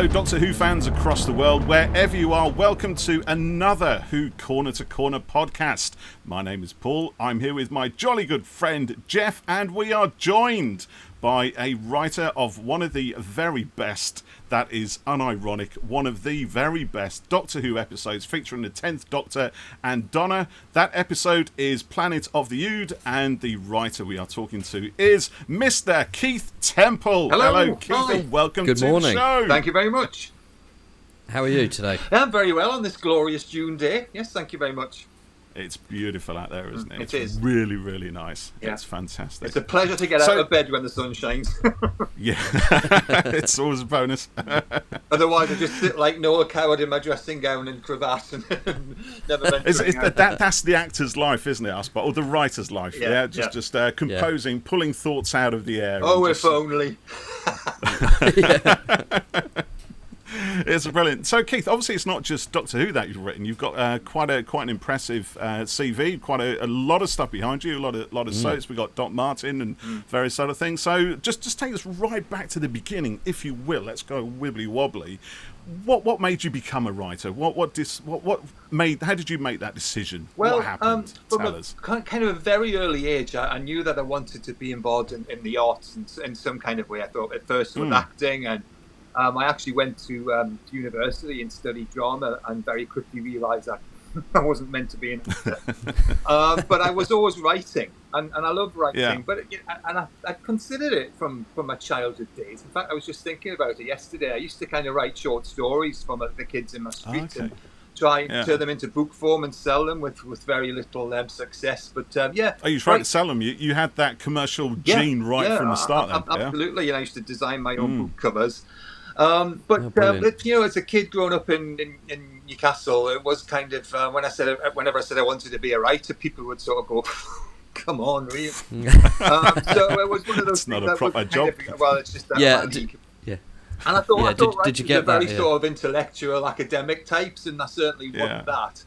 Hello, Doctor Who fans across the world, wherever you are, welcome to another Who Corner to Corner podcast. My name is Paul, I'm here with my jolly good friend Jeff, and we are joined by a writer of one of the very best, that is unironic, one of the very best Doctor Who episodes featuring the 10th Doctor and Donna. That episode is Planet of the Ood, and the writer we are talking to is Mr. Keith Temple. Hello Keith, Hi. and welcome Good to morning. the show. Thank you very much. How are you today? I'm very well on this glorious June day. Yes, thank you very much. It's beautiful out there, isn't it? It is. Really, really nice. Yeah. It's fantastic. It's a pleasure to get out of bed when the sun shines. Yeah, it's always a bonus. Otherwise, I just sit like Noah Coward in my dressing gown and cravat and never mentioning that's the actor's life, isn't it, I suppose? Or the writer's life. Yeah, Just composing, pulling thoughts out of the air. Oh, if only. It's brilliant. So, Keith, obviously it's not just Doctor Who that you've written. You've got quite an impressive CV, quite a lot of stuff behind you, a lot of soaps. We've got Doc Martin and various other things. So just take us right back to the beginning, if you will. Let's go wibbly wobbly. What made you become a writer? How did you make that decision? Well, what happened? From Tell us. Kind of a very early age, I knew that I wanted to be involved in the arts in some kind of way. I thought at first with acting, and I actually went to university and studied drama, and very quickly realised that I wasn't meant to be an actor. But I was always writing, and I love writing. Yeah. But I considered it from my childhood days. In fact, I was just thinking about it yesterday. I used to kind of write short stories from the kids in my street and try and turn them into book form and sell them with very little success. But Oh, you tried to sell them. You had that commercial gene from the start. Absolutely. And I used to design my own book covers. But as a kid growing up in Newcastle, it was kind of whenever I said I wanted to be a writer, people would sort of go, "Come on, really?" So it was one of those. It's not a proper job. Well, it's just that. And I thought, did you get very that? sort of intellectual, academic types, and I certainly wasn't that.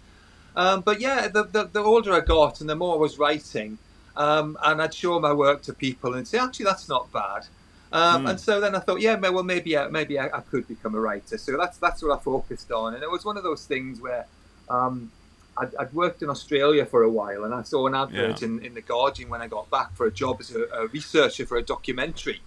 But the older I got, and the more I was writing, and I'd show my work to people and say, "Actually, that's not bad." And so then I thought, maybe I could become a writer. So that's what I focused on. And it was one of those things where I'd worked in Australia for a while, and I saw an advert in The Guardian when I got back for a job as a researcher for a documentary.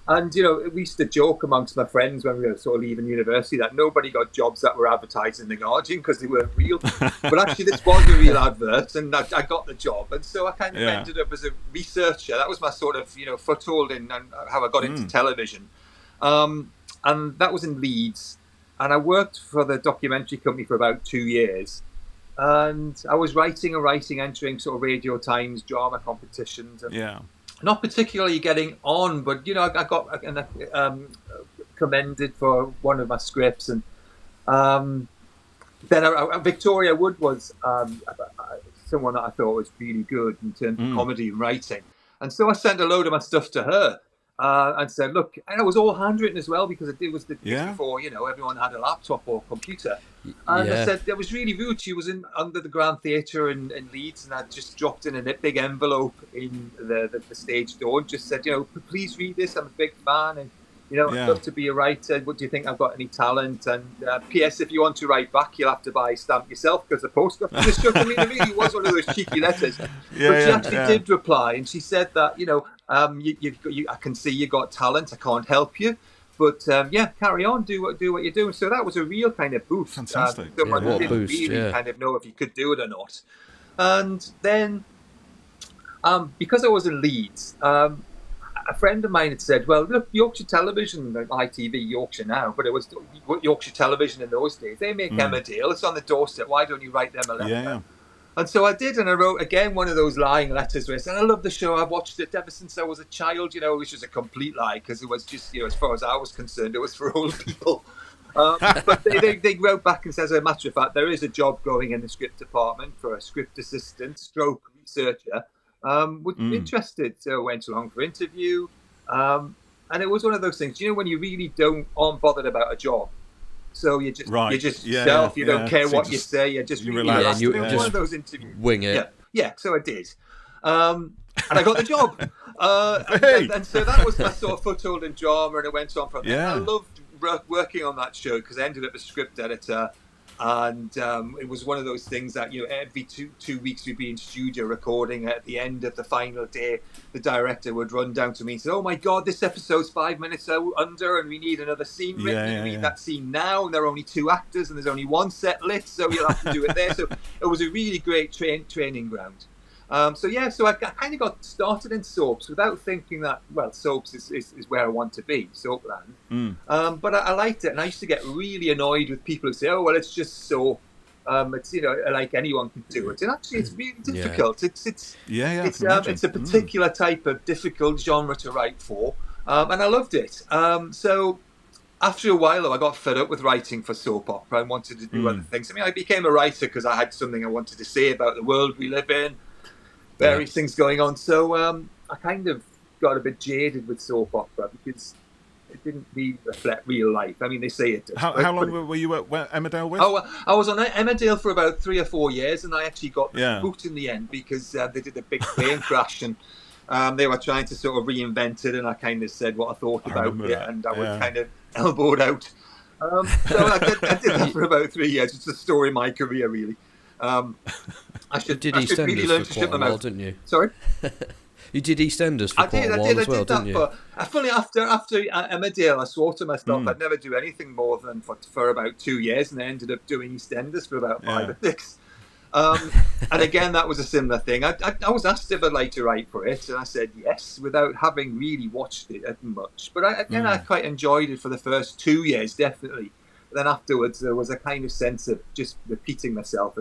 And, we used to joke amongst my friends when we were sort of leaving university that nobody got jobs that were advertised in The Guardian because they weren't real. But actually, this was a real advert, and I got the job. And so I kind of ended up as a researcher. That was my sort of, foothold in how I got into television. And that was in Leeds. And I worked for the documentary company for about 2 years. And I was writing, entering sort of Radio Times drama competitions. And not particularly getting on, but I got commended for one of my scripts, and then Victoria Wood was someone that I thought was really good in terms of comedy and writing, and so I sent a load of my stuff to her and said, "Look," and it was all handwritten as well because it was the days before everyone had a laptop or computer. And I said it was really rude. She was under the Grand Theatre in Leeds, and I just dropped in a big envelope in the stage door and just said, "Please read this. I'm a big fan, and I'd love to be a writer. What do you think? I've got any talent? And P.S. If you want to write back, you'll have to buy a stamp yourself because the post office is shut." I mean, it really was one of those cheeky letters. But she actually did reply, and she said that I can see you got talent. I can't help you. But carry on, do what you're doing. So that was a real kind of boost. Fantastic. Someone who didn't really kind of know if you could do it or not. And then, because I was in Leeds, a friend of mine had said, "Well, look, Yorkshire Television, ITV, Yorkshire now, but it was Yorkshire Television in those days. They make Emmerdale. It's on the doorstep. Why don't you write them a letter?" Yeah. And so I did, and I wrote, again, one of those lying letters where I said, "I love the show. I've watched it ever since I was a child," which was a complete lie because it was just, as far as I was concerned, it was for old people. But they wrote back and said, as a matter of fact, there is a job going in the script department for a script assistant stroke researcher. Would you be interested? So I went along for interview. And it was one of those things, when you really aren't bothered about a job. So you're just yourself. You don't care what you say. You're just really relaxed. You just one of those interviews. Wing it. Yeah. So I did, and I got the job. And so that was my sort of foothold in drama, and it went on from there. I loved working on that show because I ended up a script editor. And it was one of those things that, every two weeks we'd be in studio recording. At the end of the final day, the director would run down to me and say, "Oh my God, this episode's 5 minutes under, and we need another scene written. We need that scene now, and there are only 2 actors, and there's only 1 set lit, so you'll have to do it there." So it was a really great training ground. So I kind of got started in soaps without thinking that, soaps is where I want to be, soapland. But I liked it, and I used to get really annoyed with people who say, "Oh, well, it's just soap. It's like anyone can do it." And actually, it's really difficult. It's a particular type of difficult genre to write for, and I loved it. So after a while, though, I got fed up with writing for soap opera and wanted to do other things. I mean, I became a writer because I had something I wanted to say about the world we live in. Various things going on, so I kind of got a bit jaded with soap opera because it didn't really reflect real life. I mean, they say it does. How long were you at Emmerdale with? Oh, I was on Emmerdale for about 3 or 4 years, and I actually got the boot in the end because they did a big plane crash, and they were trying to sort of reinvent it, and I kind of said what I thought about it, and I was kind of elbowed out. So I did that for about 3 years. It's the story of my career, really. I should really learn to shut my mouth, didn't you? Sorry? You did EastEnders for quite a while as well, didn't you? Fully after Emmerdale, I swore to myself I'd never do anything more than for about 2 years, and I ended up doing EastEnders for about 5 or 6. And again, that was a similar thing. I was asked if I'd like to write for it, and I said yes, without having really watched it much. But I quite enjoyed it for the first 2 years, definitely. Then afterwards, there was a kind of sense of just repeating myself.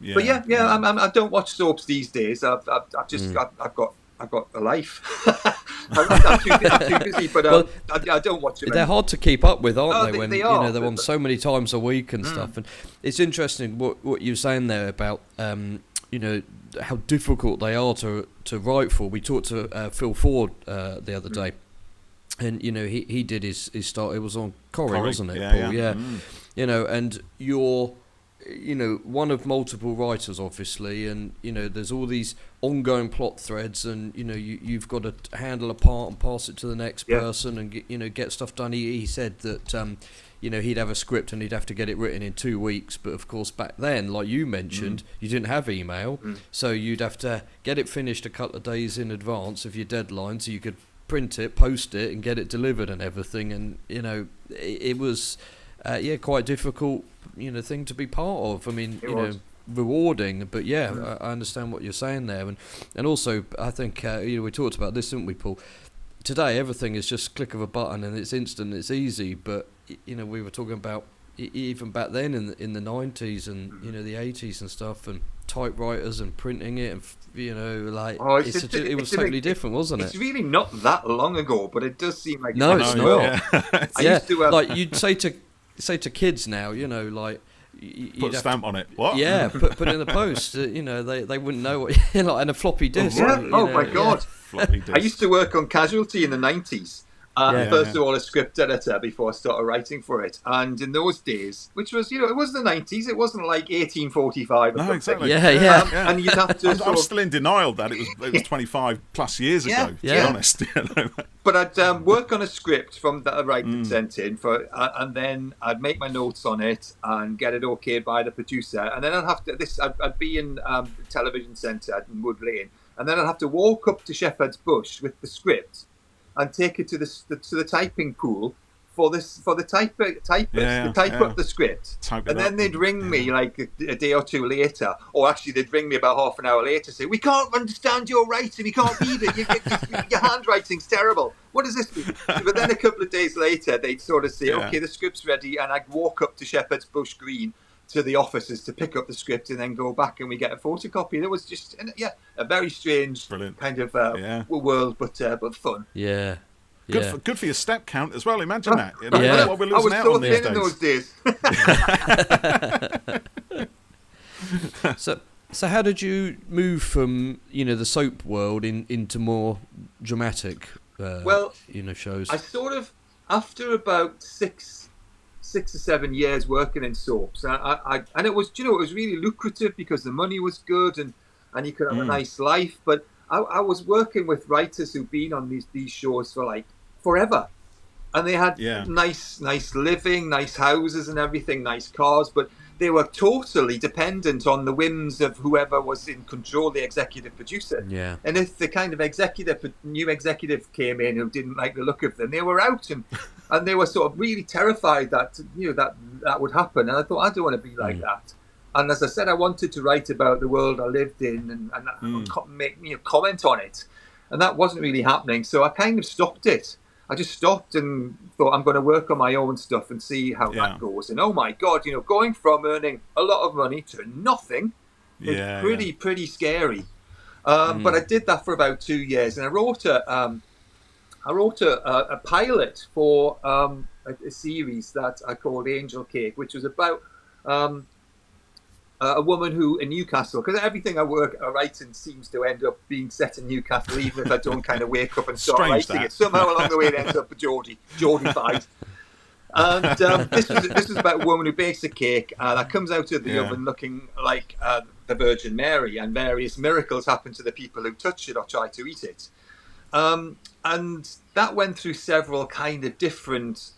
Yeah, but I don't watch soaps these days. I've got a life. I'm too busy, but I don't watch them. They're hard to keep up with, aren't they? When they're on so many times a week and stuff. And it's interesting what you're saying there about how difficult they are to write for. We talked to Phil Ford the other day. And he did his start. It was on Corrie, wasn't it, Paul? Yeah. And you're one of multiple writers, obviously, and there's all these ongoing plot threads, and you've got to handle a part and pass it to the next person, and get stuff done. He said that he'd have a script and he'd have to get it written in 2 weeks, but of course back then, like you mentioned, you didn't have email, so you'd have to get it finished a couple of days in advance of your deadline, so you could print it, post it, and get it delivered and everything. And it was quite difficult thing to be part of. I mean, rewarding, but I understand what you're saying there. And also I think we talked about this, didn't we, Paul? Today everything is just click of a button and it's instant, it's easy, but we were talking about even back then in the 90s and the 80s and stuff, and typewriters and printing it, and it was totally different, wasn't it? It's really not that long ago, but it does seem like it's not. Yeah. I used to, like you'd say to kids now, put a stamp on it. What? Yeah, put it in the post. They wouldn't know what, and a floppy disk. My God! Floppy disk. I used to work on Casualty in the 90s. First of all, a script editor before I started writing for it. And in those days, which was, it was the 90s, it wasn't like 1845 or something. Exactly. Yeah. And you'd have to I'm still in denial that it was 25 plus years ago, to be honest. But I'd work on a script from that I'd write and sent in, and then I'd make my notes on it and get it okayed by the producer. And then I'd be in the television centre in Wood Lane, and then I'd have to walk up to Shepherd's Bush with the script and take it to the typing pool for the typists to type up the script. Then they'd ring me like a day or two later, or actually they'd ring me about half an hour later, say, "We can't understand your writing, we can't read it, your handwriting's terrible. What does this mean?" But then a couple of days later, they'd sort of say, "Okay, the script's ready," and I'd walk up to Shepherd's Bush Green to the offices to pick up the script and then go back and we get a photocopy. It was just a very strange kind of world, but fun. Yeah. Good for your step count as well. Imagine that. What we're I was losing out so on these thin days. In those days. So how did you move from the soap world into more dramatic shows? I sort of, after about six or 7 years working in soaps, and it was it was really lucrative because the money was good and you could have a nice life. But I was working with writers who've been on these shows for like forever, and they had nice living, nice houses and everything, nice cars, but they were totally dependent on the whims of whoever was in control, the executive producer. Yeah. And if the kind of new executive came in who didn't like the look of them, they were out, and they were sort of really terrified that that would happen. And I thought, I don't want to be like that. And as I said, I wanted to write about the world I lived in and make comment on it, and that wasn't really happening. So I kind of stopped it. I just stopped and thought, I'm going to work on my own stuff and see how that goes. And oh my God, going from earning a lot of money to nothing is pretty scary. But I did that for about 2 years, and I wrote a pilot for a series that I called Angel Cake, which was about a woman who in Newcastle, because everything I write in seems to end up being set in Newcastle, even if I don't kind of wake up and start writing it. Somehow along the way it ends up with Geordie-fied. And this was about a woman who bakes a cake that comes out of the oven looking like the Virgin Mary, and various miracles happen to the people who touch it or try to eat it. And that went through several kind of different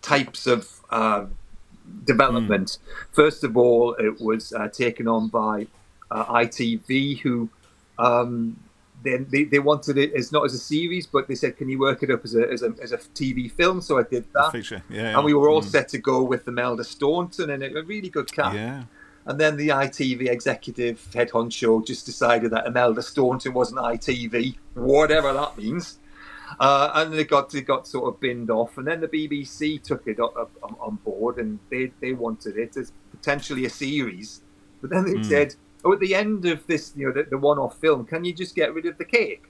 types of development. First of all, it was taken on by ITV, who they wanted it as not as a series, but they said, "Can you work it up as a TV film?" So I did that, feature. And we were all set to go with Imelda Staunton, and a really good cast. Yeah. And then the ITV executive head honcho just decided that Imelda Staunton wasn't ITV, whatever that means. And it got sort of binned off, and then the BBC took it on board, and they wanted it as potentially a series. But then they said, "Oh, at the end of this, the one-off film, can you just get rid of the cake?"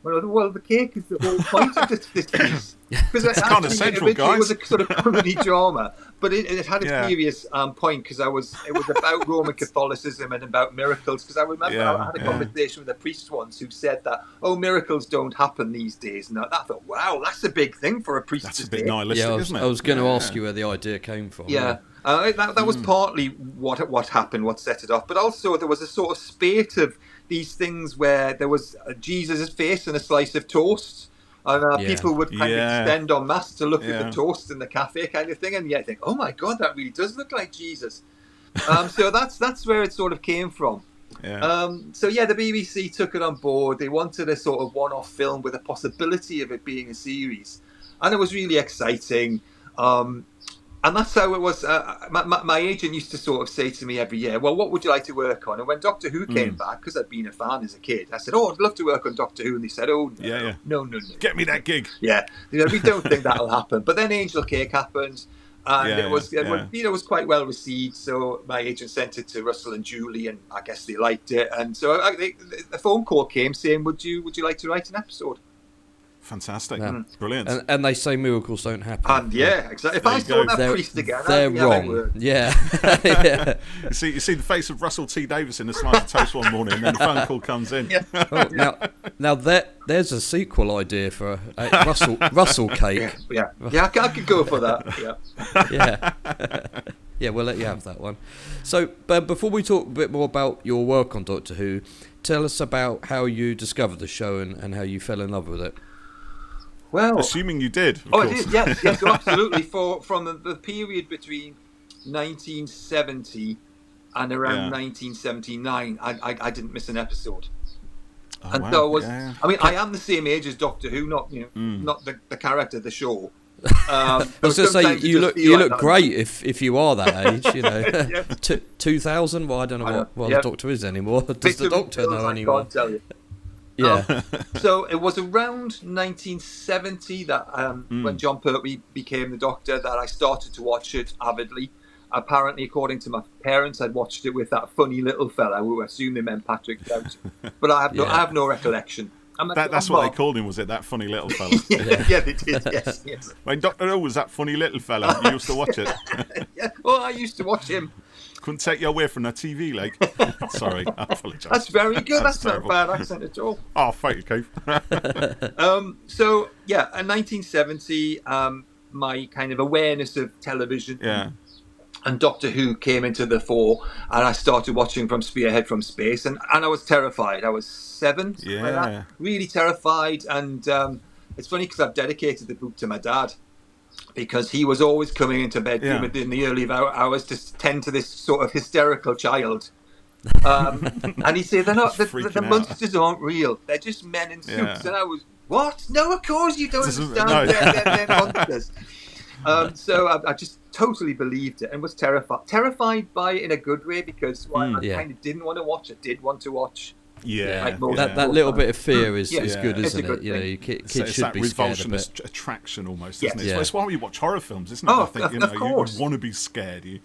Well, the cake is the whole point of this piece. Because it's kind of central, guys. It was a sort of comedy drama, but it had a serious point, because it was about Roman Catholicism and about miracles. Because I remember I had a conversation with a priest once who said that, miracles don't happen these days. And I thought, wow, that's a big thing for a priest to say. That's a bit nihilistic, isn't it? I was going to ask you where the idea came from. Yeah. That was partly what happened, what set it off. But also there was a sort of spate of these things where there was Jesus' face and a slice of toast, and people would kind of extend en masse to look at the toast in the cafe kind of thing, and you think, oh my God, that really does look like Jesus. So that's where it sort of came from. So the BBC took it on board. They wanted a sort of one-off film with a possibility of it being a series, and it was really exciting. And that's how it was. My agent used to sort of say to me every year, "Well, what would you like to work on?" And when Doctor Who came back, because I'd been a fan as a kid, I said, "Oh, I'd love to work on Doctor Who." And they said, "Oh, no. Get me that gig." Yeah, we don't think that'll happen. But then Angel Cake happened, and it was quite well received. So my agent sent it to Russell and Julie, and I guess they liked it. And so the phone call came saying, "Would you like to write an episode?" Fantastic. Brilliant. And they say miracles don't happen. And exactly. If I saw that priest again, they're wrong. Yeah. You see the face of Russell T Davis in a slice of toast one morning, and then the phone call comes in. Now there's a sequel idea for Russell Cake. I could go for that. Yeah, we'll let you have that one. So, but before we talk a bit more about your work on Doctor Who, tell us about how you discovered the show and how you fell in love with it. Well, assuming you did. I did. Yes, absolutely. From the period between 1970 and around 1979, I didn't miss an episode. So I was. I mean, I am the same age as Doctor Who, not the character, the show. I was going to say you look great if you are that age. 2000. Well, I don't know what the Doctor is anymore. Does the Doctor know anymore? I can't tell you. Yeah. So it was around 1970 that when John Pertwee became the Doctor that I started to watch it avidly. Apparently, according to my parents, I'd watched it with that funny little fella who I assume they meant Patrick Doubt, but I have no recollection. That's what they called him, was it? That funny little fella? Yeah, they did. Yes. When Doctor Who was that funny little fella, you used to watch it. Well, I used to watch him. Couldn't take you away from the TV, like. Sorry, I apologise. That's very good. That's not a bad accent at all. Oh, thank you, Keith. So in 1970, my kind of awareness of television and Doctor Who came into the fore, and I started watching from Spearhead from Space, and I was terrified. I was 7, really terrified, and it's funny because I've dedicated the book to my dad, because he was always coming into bed in the early hours to tend to this sort of hysterical child. And he said, the monsters aren't real. They're just men in suits. Yeah. And I was, what? No, of course you don't understand. No. They're monsters. So I just totally believed it and was terrified by it in a good way, because I kind of didn't want to watch. I did want to watch. Yeah, that little bit of fear is good, isn't it? You know, kids should be scared of it. Attraction almost, isn't it? Yeah. It's why we watch horror films, isn't it? I think you want to be scared. You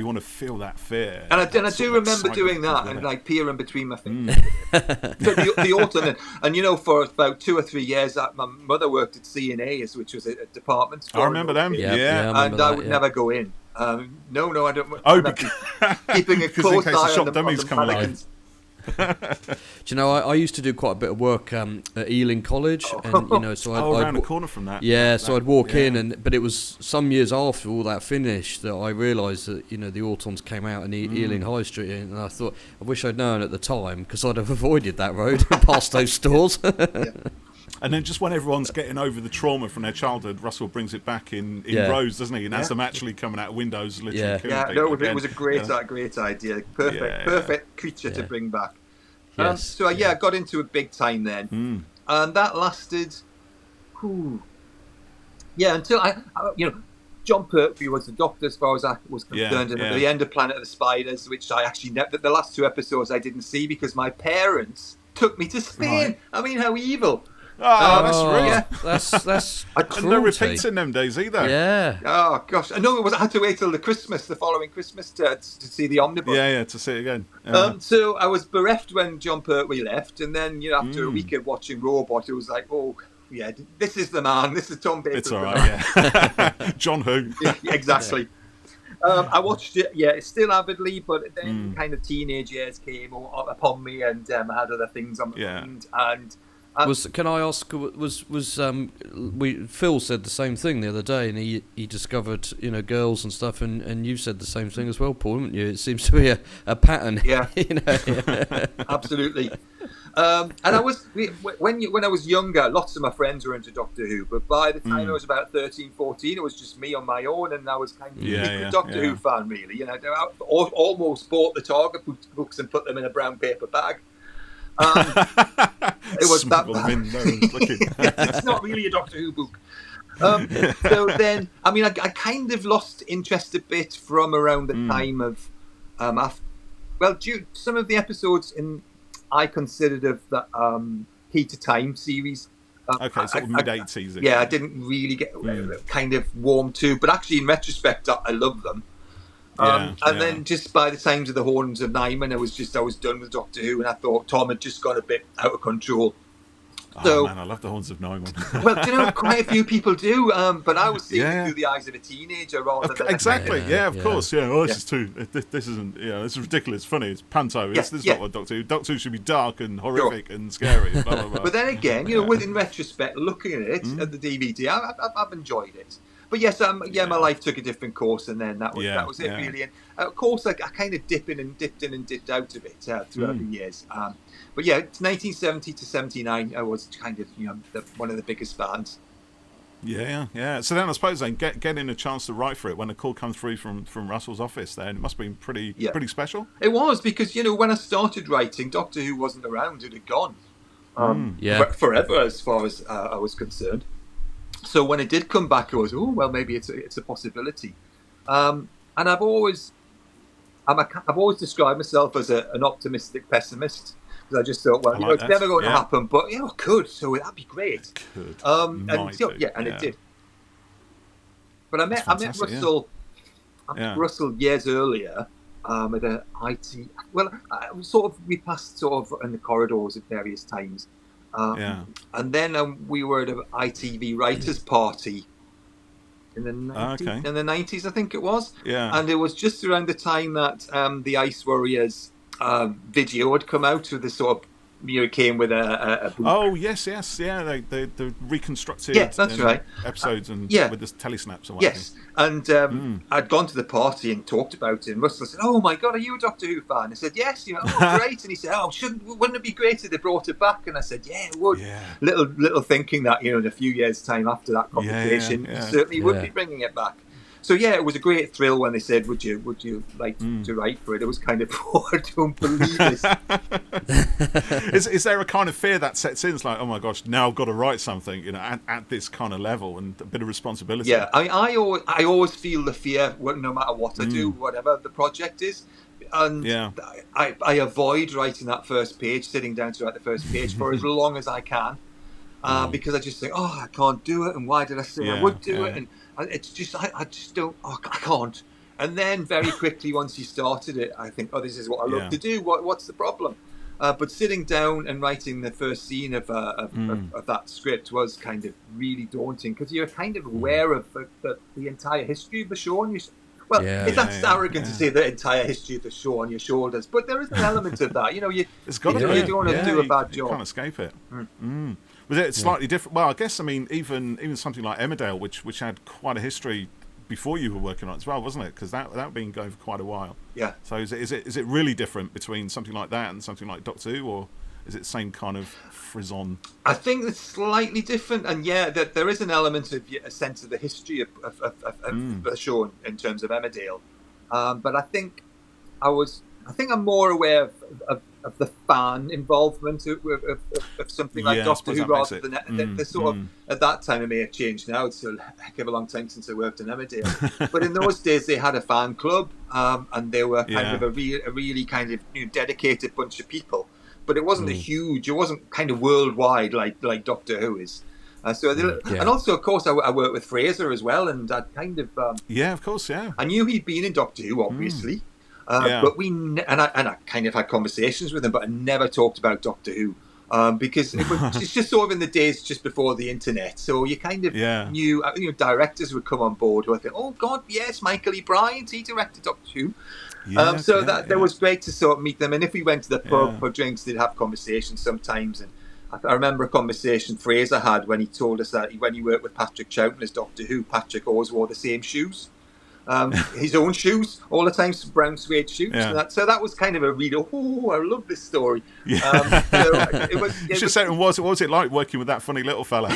want to feel that fear. And I do remember doing that and like peering between my fingers. the autumn, and for about 2 or 3 years, my mother worked at C&A's, which was a department store. I remember them. I would never go in. No, I don't. Keeping a close eye on the mannequins. Do you know, I used to do quite a bit of work at Ealing College, and so I'd around the corner from that. So I'd walk in, but it was some years after all that finished that I realised that the Autons came out in Ealing High Street, and I thought, I wish I'd known at the time, because I'd have avoided that road and past those stores. And then just when everyone's getting over the trauma from their childhood, Russell brings it back in rows, doesn't he? And has them actually coming out of windows, literally killing people. It was a great idea. Perfect creature to bring back. I got into it big time then. And that lasted, until John Pertwee was the Doctor as far as I was concerned, and at the end of Planet of the Spiders, which I actually the last 2 episodes I didn't see because my parents took me to Spain. Right. I mean, how evil. Oh, that's real. Yeah. That's and no repeats in them days either. Yeah. Oh gosh, I know. I had to wait till the following Christmas to see the omnibus. Yeah, to see it again. So I was bereft when John Pertwee left, and then after a week of watching Robot, it was like, oh yeah, this is the man. This is Tom Baker. It's all right. Yeah. John who? Yeah, exactly. I watched it, still avidly, but then kind of teenage years came upon me, and I had other things on my mind, and. Can I ask? Phil said the same thing the other day, and he discovered girls and stuff, and you said the same thing as well, Paul, haven't you? It seems to be a pattern. Yeah, absolutely. And I was when I was younger, lots of my friends were into Doctor Who, but by the time I was about 13, 14, it was just me on my own, and I was kind of a Doctor Who fan, really. I almost bought the Target books and put them in a brown paper bag. It was that bad. It's not really a Doctor Who book. So then, I kind of lost interest a bit from around the time of some of the episodes I considered of the Heat of Time series. So mid-80s. I didn't really get kind of warm to, but actually in retrospect, I love them. Then just by the times of the Horns of Nyman, I was done with Doctor Who, and I thought Tom had just got a bit out of control. Oh man, I love the Horns of Nyman. Well, quite a few people do, but I was seeing it through the eyes of a teenager rather than exactly. Of course. Yeah. Oh, this is too. This isn't. This is ridiculous. Funny. It's panto. This is not what Doctor Who. Doctor Who should be dark and horrific and scary. Blah, blah, blah. But then again, in retrospect, looking at it at the DVD, I've enjoyed it. But yes, my life took a different course, and then that was it really. And of course, I kind of dipped in and dipped out of it throughout the years. But yeah, 1970 to 79, I was kind of one of the biggest fans. Yeah. So then I suppose getting a chance to write for it when a call comes through from Russell's office, then it must have been pretty special. It was, because when I started writing, Doctor Who wasn't around; it had gone forever, as far as I was concerned. So when it did come back, I was, maybe it's a possibility. And I've always described myself as an optimistic pessimist, because I just thought, it's never going to happen, but it could, so that'd be great. It could. It did. But I met Russell. I met Russell years earlier at the IT. Well, we passed in the corridors at various times. And then we were at an ITV writers' party in the 90s, I think it was. Yeah. And it was just around the time that the Ice Warriors video had come out with this sort of it came with a book. Oh yes, yeah, the reconstructed that's right. episodes and with the telesnaps and what. Yes, and I'd gone to the party and talked about it, and Russell said, "Oh my God, are you a Doctor Who fan?" I said, "Yes." Great. And he said, "Oh, wouldn't it be great if they brought it back?" And I said, "Yeah, it would." Yeah. Little thinking that in a few years' time after that conversation, certainly would be bringing it back. So it was a great thrill when they said, "Would you like to write for it?" It was kind of, I don't believe this. Is there a kind of fear that sets in? It's like, oh my gosh, now I've got to write something, at this kind of level, and a bit of responsibility. Yeah, I always feel the fear, no matter what I do, whatever the project is. And I avoid writing that first page, sitting down to write the first page for as long as I can, because I just think, oh, I can't do it, and why did I say I would do it? And it's just, I just don't, I can't. And then very quickly, once you started it, I think, oh, this is what I love to do. What's the problem? But sitting down and writing the first scene of that script was kind of really daunting, because you're kind of aware of the entire history of the show on your that's arrogant to say the entire history of the show on your shoulders, but there is an element of that. It's got to be. You don't want to do a bad job. You can't escape it. Was it slightly different? Well, I guess, even something like Emmerdale, which had quite a history before you were working on it as well, wasn't it? Because that been going for quite a while. Yeah. So is it really different between something like that and something like Doctor Who, or is it the same kind of frisson? I think it's slightly different, and that there is an element of a sense of the history of the show in terms of Emmerdale. But I think I'm more aware of the fan involvement of something like Doctor Who, rather than the sort of, at that time, it may have changed now. It's a heck of a long time since I worked in Emmerdale. But in those days, they had a fan club, and they were kind of a really kind of dedicated bunch of people. But it wasn't it wasn't kind of worldwide like Doctor Who is. And also, of course, I worked with Fraser as well, and I kind of of course, I knew he'd been in Doctor Who, obviously. But I kind of had conversations with him, but I never talked about Doctor Who, because it's just sort of in the days just before the internet. So you kind of knew, directors would come on board who I think, oh God, yes, Michael E. Bryant, he directed Doctor Who. That was great to sort of meet them. And if we went to the pub for drinks, they'd have conversations sometimes. And I remember a conversation Fraser had when he told us that when he worked with Patrick Troughton as Doctor Who, Patrick always wore the same shoes. His own shoes all the time, some brown suede shoes. So that was kind of a real, I love this story. You should say, what was it like working with that funny little fella?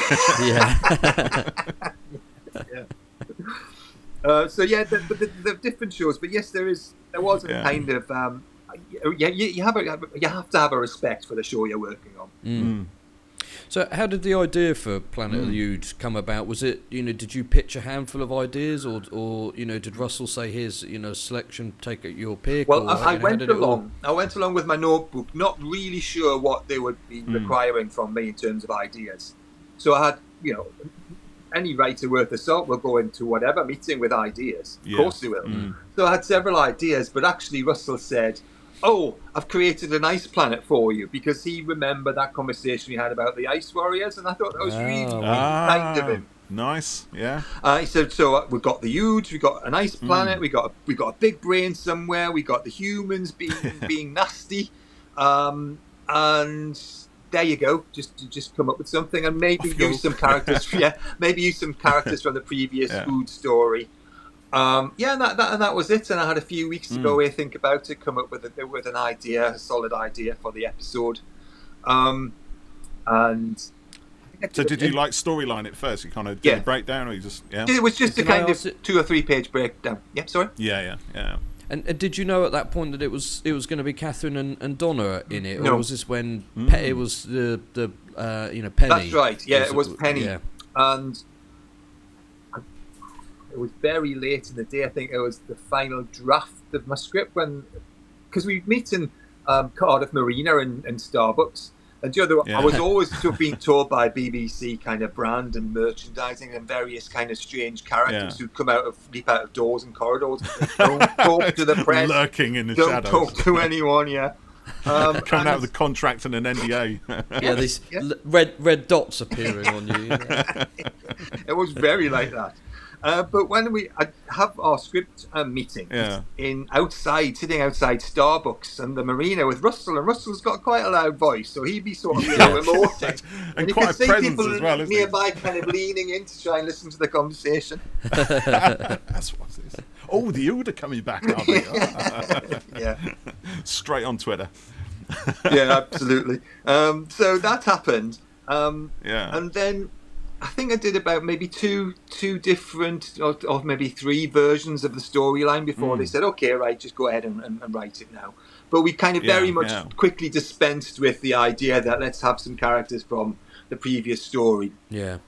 The different shows, but yes, there was a kind of you have to have a respect for the show you're working on. So how did the idea for Planet of the Huge come about? Was it, did you pitch a handful of ideas, or did Russell say, here's, selection, take your pick? Well, I went along with my notebook, not really sure what they would be requiring from me in terms of ideas. So I had, any writer worth a salt will go into whatever meeting with ideas. Of course they will. So I had several ideas, but actually Russell said, oh, I've created an ice planet for you, because he remembered that conversation we had about the Ice Warriors, and I thought that was really kind of him. Nice, yeah. He said, so we've got the Huge, we've got an ice planet, we got a big brain somewhere, we got the humans being nasty, and there you go. Just come up with something, and maybe use some characters. Maybe use some characters from the previous Food story. And that was it. And I had a few weeks to go away, think about it, come up with an idea, a solid idea for the episode. And so did you storyline it first? You kind of did a breakdown, or you just It was just a kind of 2 or 3 page breakdown. Yeah, sorry. Yeah. And did you know at that point that it was going to be Catherine and Donna in it, or was this when it was the Penny? That's right. Yeah, it was Penny, and it was very late in the day. I think it was the final draft of my script because we'd meet in Cardiff Marina and Starbucks. And I was always being told by BBC kind of brand and merchandising and various kind of strange characters who'd leap out of doors and corridors. Don't talk to the press. Lurking in the shadows. Don't talk to anyone, coming out with a contract and an NDA. These red dots appearing on you. It was very like that. But when I have our script meeting sitting outside Starbucks and the marina with Russell, and Russell's got quite a loud voice, so he'd be sort of emoting. and you quite can a see presence people as well, isn't nearby kind of leaning in to try and listen to the conversation. That's what it is. Oh, the Ood are coming back, aren't they? Yeah. Straight on Twitter. Yeah, absolutely. So that happened. And then I think I did about maybe two different or maybe three versions of the storyline before they said, okay, right, just go ahead and write it now. But we kind of very much quickly dispensed with the idea that let's have some characters from the previous story. Yeah.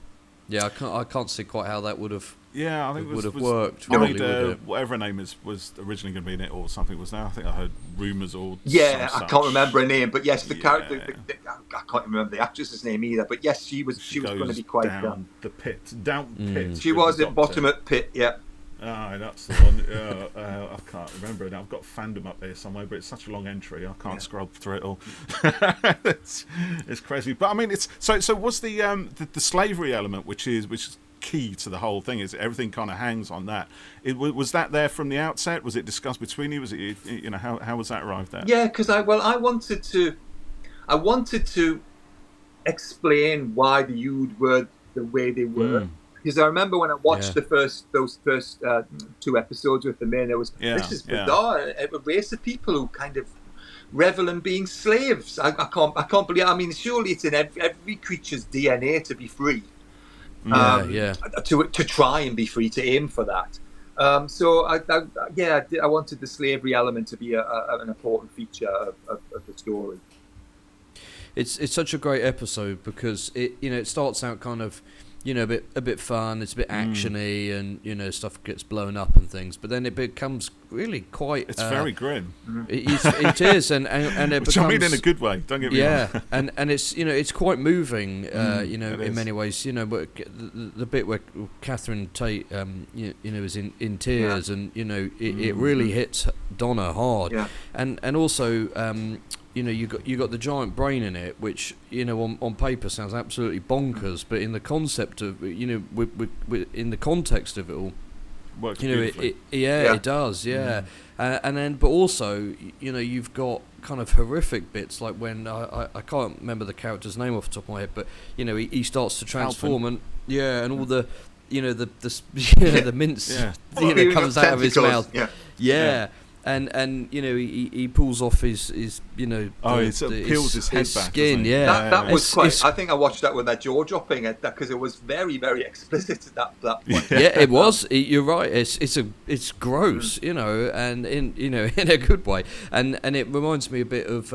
I can't see quite how that would have. Yeah, I think would have worked. Whatever her name was originally going to be in it, or something was now. I think I heard rumours or. Yeah, I can't remember her name, but yes, the character. I can't remember the actress's name either, but yes, she was going to be quite down the pit. Pit. She was at bottom at pit. Yeah. Ah, that's the one. I can't remember it now. I've got fandom up there somewhere, but it's such a long entry. I can't scroll through it all. it's crazy, but I mean, it's so. What's the slavery element, which is key to the whole thing? Is everything kind of hangs on that? Was that there from the outset? Was it discussed between you? Was it how was that arrived at? Yeah, because I wanted to explain why the Ood were the way they were. Because I remember when I watched those first 2 episodes with them in, this is bizarre. A race of people who kind of revel in being slaves. I can't believe. I mean, surely it's in every creature's DNA to be free. To try and be free, to aim for that. So I wanted the slavery element to be an important feature of the story. It's such a great episode because it starts out kind of a bit fun. It's a bit actiony, and stuff gets blown up and things. But then it becomes really quite. It's very grim. It is, and it which becomes. I mean in a good way. Don't get me wrong. and it's it's quite moving. In many ways. But the bit where Catherine Tate, is in tears, and it really hits Donna hard. Yeah. And also. You got the giant brain in it, which on paper sounds absolutely bonkers, but in the concept of in the context of it all, works it does, and then but also you've got kind of horrific bits like when I can't remember the character's name off the top of my head, but he starts to transform and all the the mince comes out of his mouth, And he pulls off his peels his head back. Skin, that was quite. I think I watched that with that jaw dropping at that because it was very, very explicit at that point. Yeah, it was. You're right. It's gross, and in a good way. And it reminds me a bit of.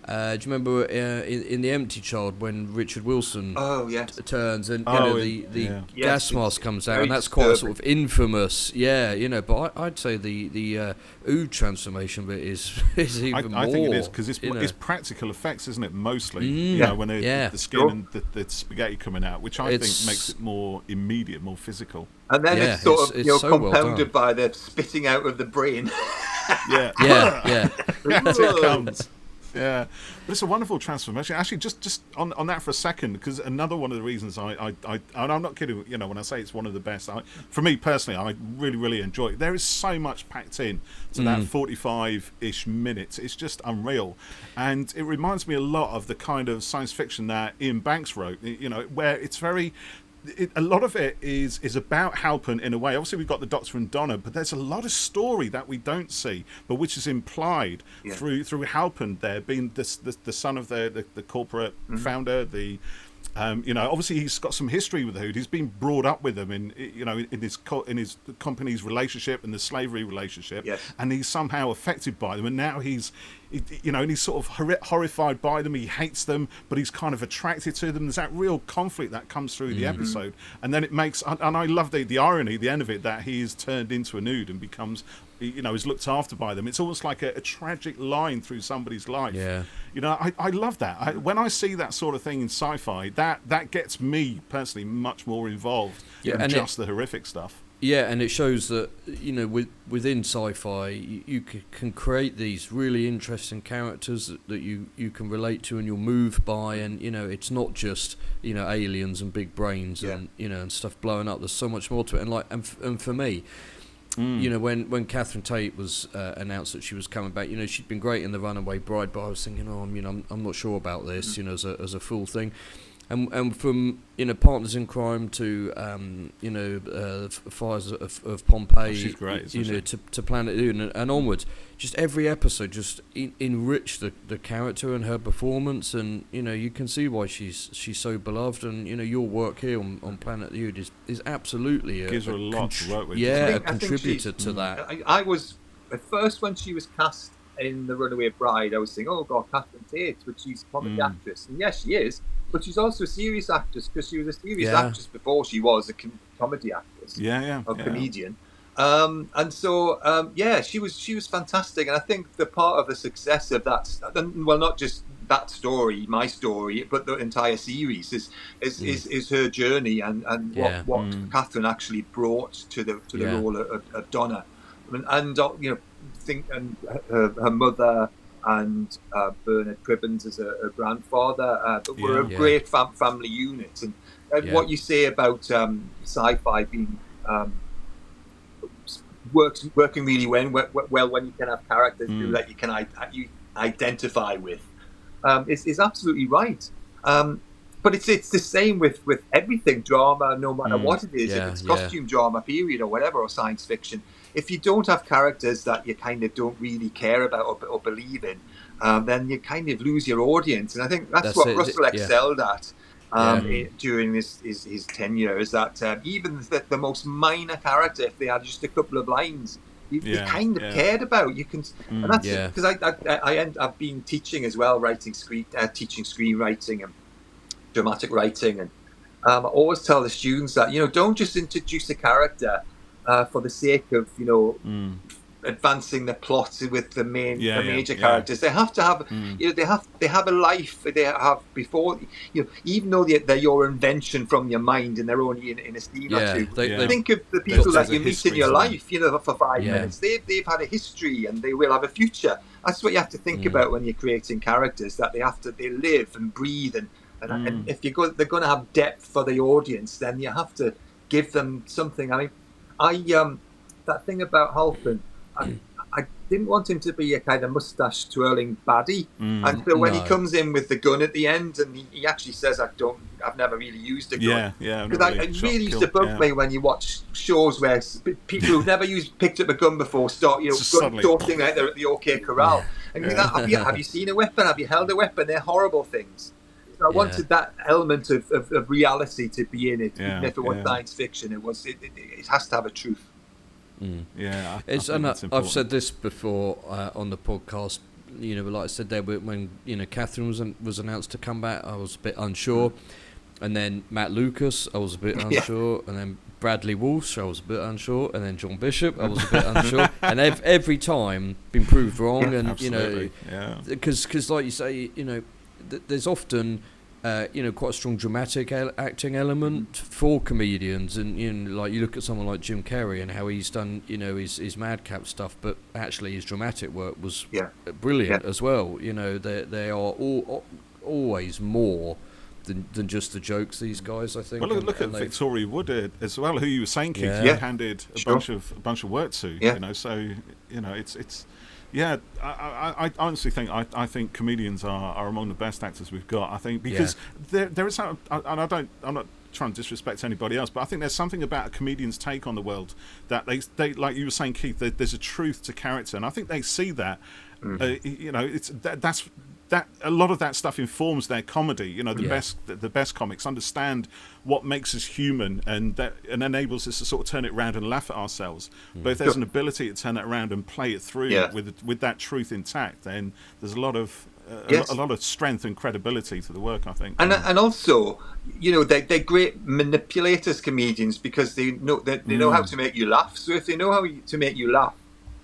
Do you remember in The Empty Child when Richard Wilson turns and the gas mask comes out, and that's quite sort of infamous, but I'd say the Ood transformation bit is even more. I think it is because it's practical effects, isn't it, mostly? When the skin and the spaghetti coming out, which I think makes it more immediate, more physical. And then it's sort of so compounded by the spitting out of the brain. Here it comes. Yeah, but it's a wonderful transformation. Actually, just on that for a second, because another one of the reasons and I'm not kidding, when I say it's one of the best, for me personally, I really, really enjoy it. There is so much packed in to that 45-ish minutes. It's just unreal. And it reminds me a lot of the kind of science fiction that Ian Banks wrote, where it's very... a lot of it is about Halpern in a way. Obviously, we've got the Doctor and Donna, but there's a lot of story that we don't see, but which is implied through Halpern there being the son of the corporate founder. Obviously he's got some history with the Ood. He's been brought up with them in his company's relationship and the slavery relationship, and he's somehow affected by them. And now he's sort of horrified by them. He hates them, but he's kind of attracted to them. There's that real conflict that comes through the episode, and then it makes. And I love the irony, the end of it, that he is turned into an Ood and becomes. Is looked after by them. It's almost like a tragic line through somebody's life. Yeah. I love that. When I see that sort of thing in sci-fi, that gets me personally much more involved than just the horrific stuff. Yeah, and it shows that, you know, within sci-fi, you can create these really interesting characters that you can relate to and you'll move by, and, you know, it's not just, you know, aliens and big brains and, you know, and stuff blowing up. There's so much more to it. And for me, you know, when Catherine Tate was announced that she was coming back, you know, she'd been great in The Runaway Bride, but I was thinking, I'm not sure about this, you know, as a full thing. And from, you know, Partners in Crime to you know, Fires of Pompeii, she's great, isn't you know, she? to Planet Dune and onwards, just every episode just enriched the character and her performance, and, you know, you can see why she's so beloved, and, you know, your work here on Planet Dune is absolutely gives her a lot to work with. Yeah, a contributor to that. I was at first when she was cast in The Runaway Bride, I was thinking, oh god, Catherine Tate, but she's a comedy actress, and yes, she is. But she's also a serious actress, because she was a serious actress before she was a comedy actress. Or comedian. And so, she was fantastic. And I think the part of the success of that, well, not just that story, my story, but the entire series is her journey and what Catherine actually brought to the role of Donna. And you know, her mother and Bernard Cribbins as a grandfather were a great family unit. And what you say about sci-fi being working really well when you can have characters that you can identify with is absolutely right. But it's the same with everything, drama, no matter what it is, if it's costume drama, period, or whatever, or science fiction. If you don't have characters that you kind of don't really care about or believe in, then you kind of lose your audience. And I think that's what Russell excelled at during his tenure, is that even the most minor character, if they had just a couple of lines, you kind of cared about. You can, and that's because I've been teaching as well, teaching screenwriting and dramatic writing, and I always tell the students that, you know, don't just introduce a character for the sake of, you know, advancing the plot with the major characters. They have to have, you know, they have a life. They have before, you know, even though they're your invention from your mind and they're only in a scene or two. Think of the people that you meet in your life, you know, for 5 minutes. They've had a history and they will have a future. That's what you have to think about when you're creating characters. That they live and breathe and if they're going to have depth for the audience, then you have to give them something. I mean, that thing about Halpern, I didn't want him to be a kind of mustache twirling baddie, and so when he comes in with the gun at the end, and he actually says, "I've never really used a gun." Because it really used to bug me when you watch shows where people who've never picked up a gun before start, you know, talking like they're at the OK Corral, and you think, have you seen a weapon? Have you held a weapon? They're horrible things. So I wanted that element of reality to be in it, even if it was science fiction. It has to have a truth. Yeah, I've said this before on the podcast. You know, like I said there, when, you know, Catherine was announced to come back, I was a bit unsure, and then Matt Lucas, I was a bit unsure, and then Bradley Walsh, I was a bit unsure, and then John Bishop, I was a bit unsure, and every time been proved wrong, and absolutely. You know, because like you say, you know, there's often you know, quite a strong dramatic acting element for comedians, and, you know, like you look at someone like Jim Carrey and how he's done, you know, his madcap stuff, but actually his dramatic work was brilliant as well. You know, they are always more than just the jokes, these guys, I think. Well, look at Victoria Wood as well, who you were saying, Keith, you handed a bunch of work to, you know, so, you know, it's yeah, I honestly think I think comedians are among the best actors we've got. I think because there is, and I'm not trying to disrespect anybody else, but I think there's something about a comedian's take on the world that they like you were saying, Keith. There's a truth to character, and I think they see that. You know, it's that's a lot of that stuff informs their comedy. You know, the best comics understand what makes us human, and enables us to sort of turn it around and laugh at ourselves. But if there's an ability to turn it around and play it through with that truth intact, then there's a lot of strength and credibility to the work, I think. And also, you know, they're great manipulators, comedians, because they know how to make you laugh. So if they know how to make you laugh,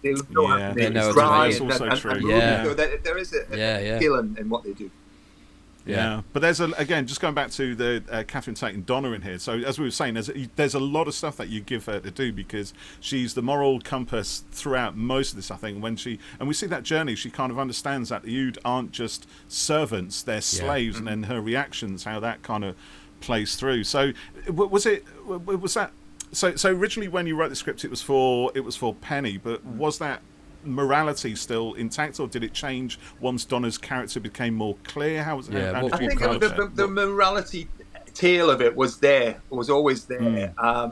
they'll know how to make you cry. That's also true. So there is a skill in what they do. Yeah, but there's again, just going back to the Catherine Tate and Donna in here. So as we were saying, there's a lot of stuff that you give her to do because she's the moral compass throughout most of this. I think and we see that journey, she kind of understands that the Ood aren't just servants; they're slaves, and then her reactions, how that kind of plays through. So was that? So originally when you wrote the script, it was for Penny, but was that morality still intact, or did it change once Donna's character became more clear? How was it? I think the morality tale of it was always there. I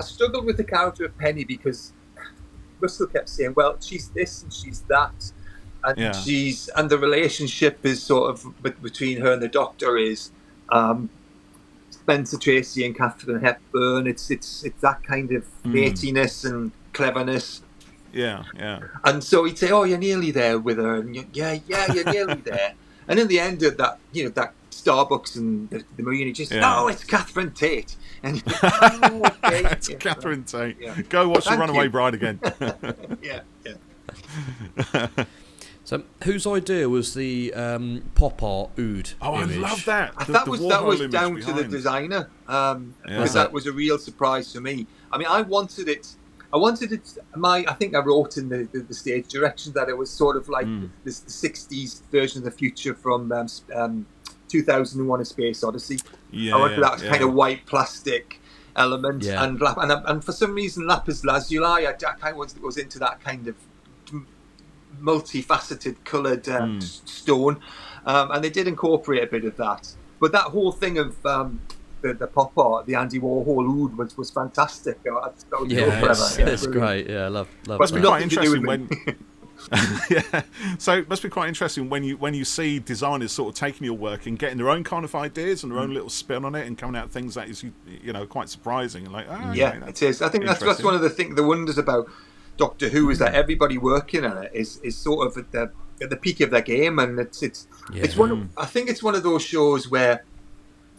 struggled with the character of Penny because Russell kept saying, well, she's this and she's that, and and the relationship is sort of between her and the Doctor is Spencer Tracy and Catherine Hepburn. It's that kind of matiness and cleverness. Yeah. And so he'd say, "Oh, you're nearly there with her," and you're nearly there. And in the end of that, that Starbucks and the marina, just no, it's Catherine Tate, and okay, it's Catherine Tate. Yeah. Go watch The Runaway Bride again. Yeah. So, whose idea was the pop art Ood? Oh, image? I love that. That was down to the designer, because that was a real surprise for me. I mean, I wanted it. I think I wrote in the stage direction that it was sort of like the 60s version of the future from 2001: A Space Odyssey. I wanted that kind of white plastic element, and for some reason, lapis lazuli. I kind of was into that kind of multifaceted coloured stone, and they did incorporate a bit of that. But that whole thing of the pop art, the Andy Warhol Ood was fantastic. It's great. Yeah, I love must be quite interesting when. So it must be quite interesting when you see designers sort of taking your work and getting their own kind of ideas and their own little spin on it and coming out with things that is quite surprising and like it is. I think that's one of the wonders about Doctor Who is that everybody working on it is sort of at the peak of their game, and it's one. I think it's one of those shows where,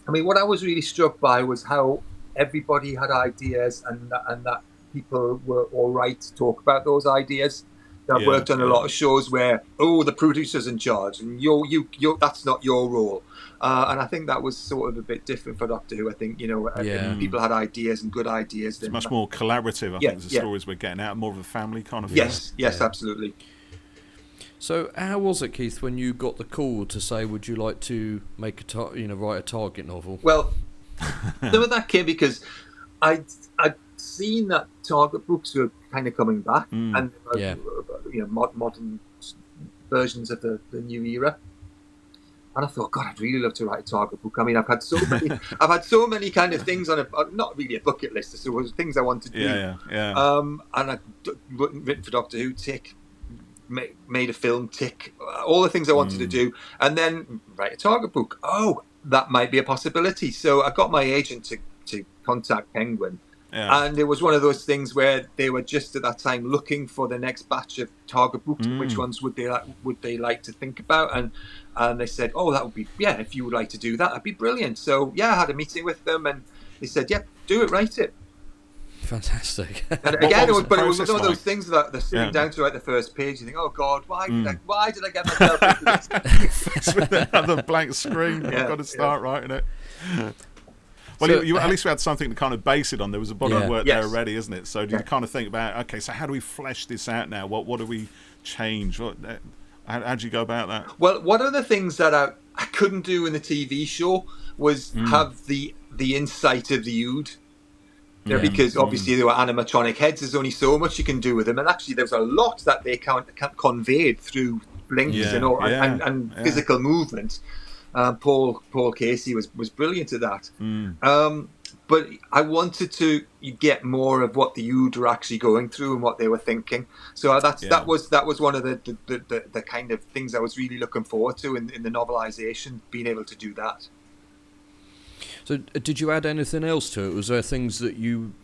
I mean, what I was really struck by was how everybody had ideas, and that people were all right to talk about those ideas. I've worked on a lot of shows where the producer's in charge, and you that's not your role. And I think that was sort of a bit different for Doctor Who. I think people had ideas and good ideas. It's much more collaborative. I think the stories we're getting out, more of a family kind of. Yes, absolutely. So how was it, Keith, when you got the call to say, would you like to make write a Target novel? Well, some of that came because I'd seen that Target books were kind of coming back, and modern versions of the new era. And I thought, God, I'd really love to write a Target book. I mean, I've had so many kind of things on not really a bucket list. So it was things I wanted to do. And I'd written for Doctor Who, tick. Made a film, tick. All the things I wanted to do, and then write a Target book. Oh, that might be a possibility. So I got my agent to contact Penguin. And it was one of those things where they were just at that time looking for the next batch of Target books. Which ones would they like to think about? And they said, "Oh, that would be if you would like to do that, that'd be brilliant." So I had a meeting with them, and they said, "Yeah, do it, write it." Fantastic. And again, it was one of those things that they're sitting down to write the first page. You think, "Oh God, why did I get myself into this?" With another blank screen, I've got to start writing it. Well, so, at least we had something to kind of base it on. There was a body of work there already, isn't it? So you kind of think about, okay, so how do we flesh this out now? What do we change? How do you go about that? Well, one of the things that I couldn't do in the TV show was have the insight of the Ood. Because obviously they were animatronic heads. There's only so much you can do with them, and actually there's a lot that they conveyed through blinks and physical movement. Paul Casey was brilliant at that. But I wanted to get more of what the Ood were actually going through and what they were thinking. So that was one of the kind of things I was really looking forward to in the novelization, being able to do that. So did you add anything else to it? Was there things that you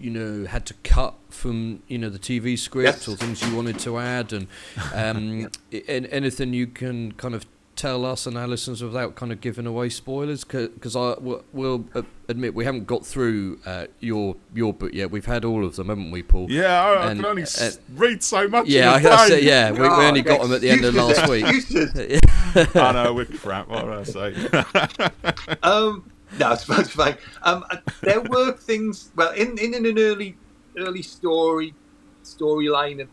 had to cut from the TV script or things you wanted to add, and anything you can kind of tell us and our listeners without kind of giving away spoilers? Because we'll admit we haven't got through your book yet. We've had all of them, haven't we, Paul? Yeah, I can only read so much. Yeah, that's it. Yeah, we only got them at the end of last week. I know, we're crap. What did I say? No, it's fine. There were things. Well, in an early storyline of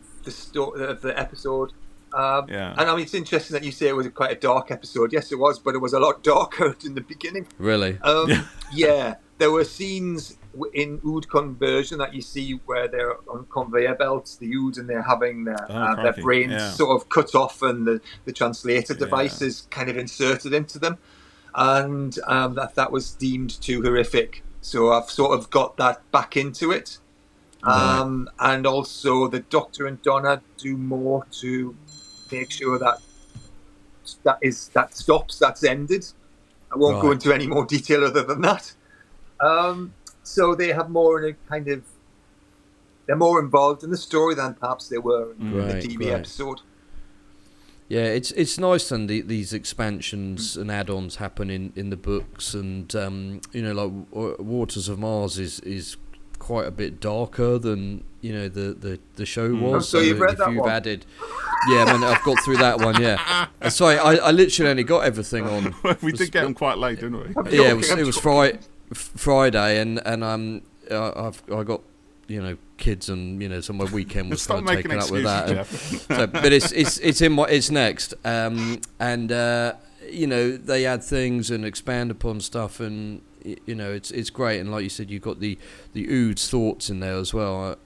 the episode. And I mean, it's interesting that you say it was quite a dark episode. Yes, it was, but it was a lot darker in the beginning. Really? Yeah, there were scenes in Ood conversion that you see where they're on conveyor belts, the Ood, and they're having their brains sort of cut off, and the translator device is kind of inserted into them, and that was deemed too horrific. So I've sort of got that back into it. And also the Doctor and Donna do more to make sure that's ended. I won't go into any more detail other than that. So they have more in a kind of, they're more involved in the story than perhaps they were in the TV episode. Yeah, it's nice when these expansions and add-ons happen in the books, and like Waters of Mars is quite a bit darker than the show was. So you've read that one? Added, I've got through that one. Yeah, sorry, I literally only got everything on. We did get them quite late, didn't we? Yeah, it was Friday, and I got kids, and so my weekend was kind of taken up with that. So, but it's next, and they add things and expand upon stuff, and it's great. And like you said, you've got the Ood's thoughts in there as well.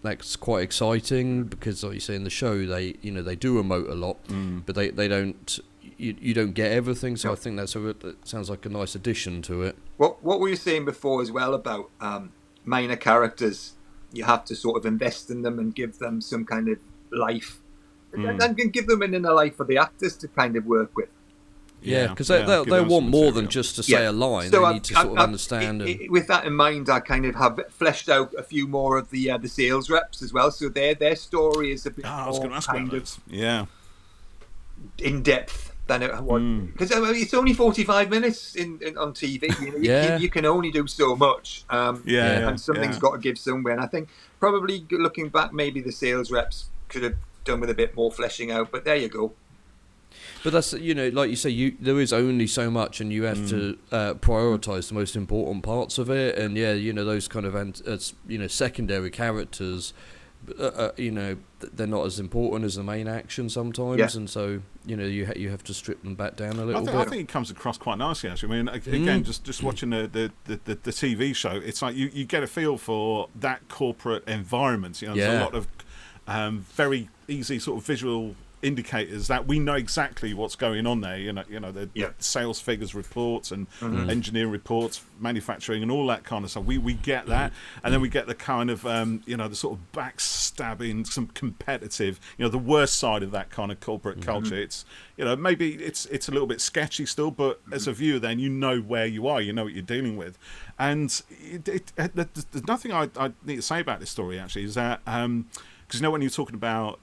That's quite exciting because, like you say, in the show they do emote a lot, but they don't. You don't get everything, so I think that sounds like a nice addition to it. What were you saying before as well about minor characters? You have to sort of invest in them and give them some kind of life, and give them an inner life for the actors to kind of work with. Yeah, because they want more than just to say a line. So they need to sort of understand. With that in mind, I kind of have fleshed out a few more of the sales reps as well. So their story is a bit more kind of in depth than it was, because it's only 45 minutes on TV. You can only do so much, and something's got to give somewhere. And I think probably looking back, maybe the sales reps could have done with a bit more fleshing out. But there you go. But that's like you say, there is only so much, and you have to prioritise the most important parts of it. And those kind of secondary characters, they're not as important as the main action sometimes, and so you have to strip them back down a little bit. I think it comes across quite nicely, actually. I mean, again, just watching the TV show, it's like you get a feel for that corporate environment. There's a lot of very easy sort of visual indicators that we know exactly what's going on there. The sales figures reports and engineering reports, manufacturing and all that kind of stuff. We get that, and then we get the kind of the sort of backstabbing, some competitive, the worst side of that kind of corporate culture. It's maybe it's a little bit sketchy still, but as a viewer, then you know where you are, you know what you're dealing with, and there's nothing I need to say about this story actually is that because when you're talking about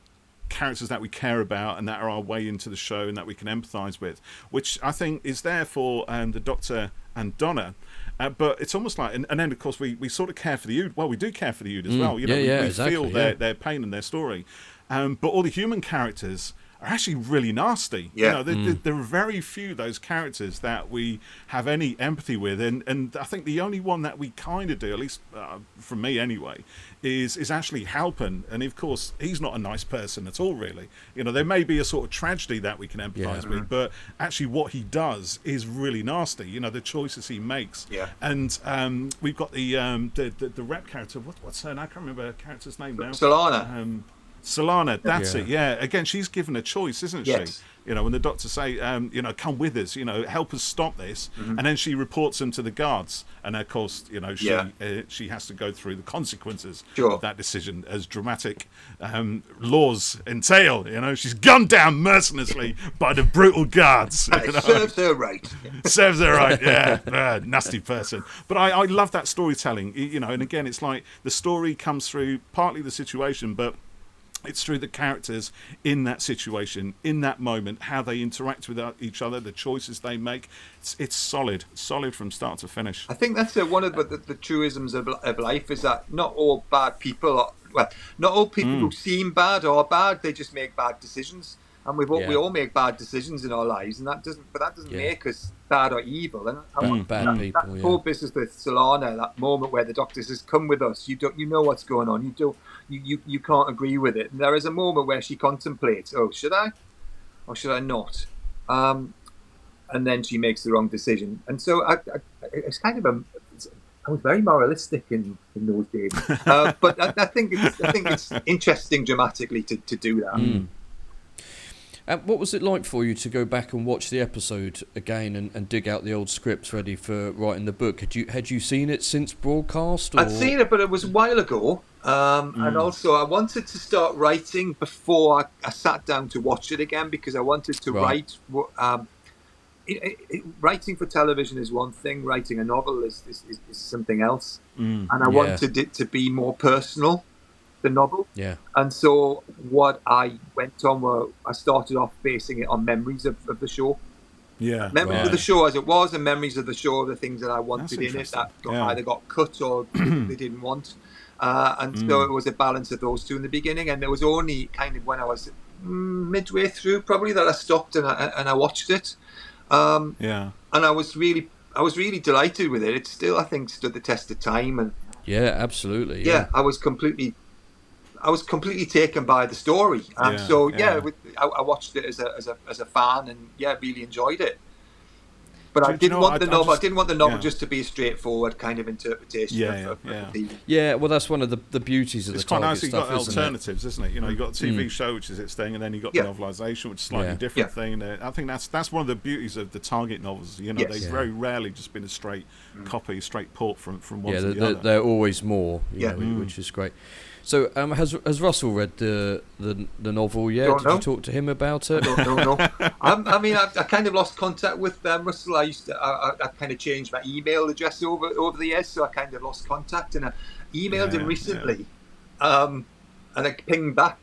characters that we care about and that are our way into the show and that we can empathise with, which I think is there for the Doctor and Donna, but it's almost like, and then of course we sort of care for the Ood. Well, we do care for the Ood as well. We exactly, feel their pain and their story, but all the human characters are actually really nasty. There are very few of those characters that we have any empathy with, and I think the only one that we kind of do, at least from me anyway, is actually Halpin, and of course he's not a nice person at all, really. There may be a sort of tragedy that we can empathise with, but actually what he does is really nasty. The choices he makes. And we've got the rep character. What's her name? I can't remember her character's name now. Solana, that's it. Yeah, again, she's given a choice, isn't she? When the Doctor say, come with us, help us stop this, and then she reports them to the guards, and of course, she has to go through the consequences of that decision, as dramatic laws entail. She's gunned down mercilessly by the brutal guards. Serves her right. Serves her right. Yeah, nasty person. But I love that storytelling. And again, it's like the story comes through partly the situation, but It's through the characters in that situation, in that moment, how they interact with each other, the choices they make. It's solid from start to finish. I think that's one of the truisms of life, is that not all bad people not all people who seem bad are bad. They just make bad decisions, and we all make bad decisions in our lives, and that doesn't make us bad or evil. And bad people. That whole business with Solana, that moment where the Doctor says, "Come with us. You know what's going on. You can't agree with it." And there is a moment where she contemplates, "Oh, should I, or should I not?" And then she makes the wrong decision. And so it's kind of I was very moralistic in those days, but I think it's interesting dramatically to do that. What was it like for you to go back and watch the episode again and dig out the old scripts ready for writing the book? Had you seen it since broadcast? Or? I'd seen it, but it was a while ago. And also I wanted to start writing before I sat down to watch it again, because I wanted to write. Writing for television is one thing. Writing a novel is something else. And I wanted it to be more personal, the novel. Yeah. And so what I went on I started off basing it on memories of the show. Yeah. Memories of the show as it was, and memories of the show, the things that I wanted in it that either got cut or they didn't want. And so it was a balance of those two in the beginning. And there was only kind of when I was midway through probably that I stopped and I watched it. And I was really delighted with it. It still, I think, stood the test of time. And absolutely. Yeah, I was completely taken by the story. I watched it as a fan, and really enjoyed it. But I didn't want the novel just to be a straightforward kind of interpretation of TV. Yeah, well, that's one of the beauties of it's the Target nice stuff, you've got alternatives, isn't it? You know, you've got a TV show, which is its thing, and then you've got the novelisation, which is a slightly different thing. I think that's one of the beauties of the Target novels. You know, they've very rarely just been a straight copy, straight port from one to the other. They're always more, which is great. So, has Russell read the novel yet? Did you talk to him about it? No. I kind of lost contact with Russell. I kind of changed my email address over the years, so I kind of lost contact. And I emailed him recently, and I pinged back.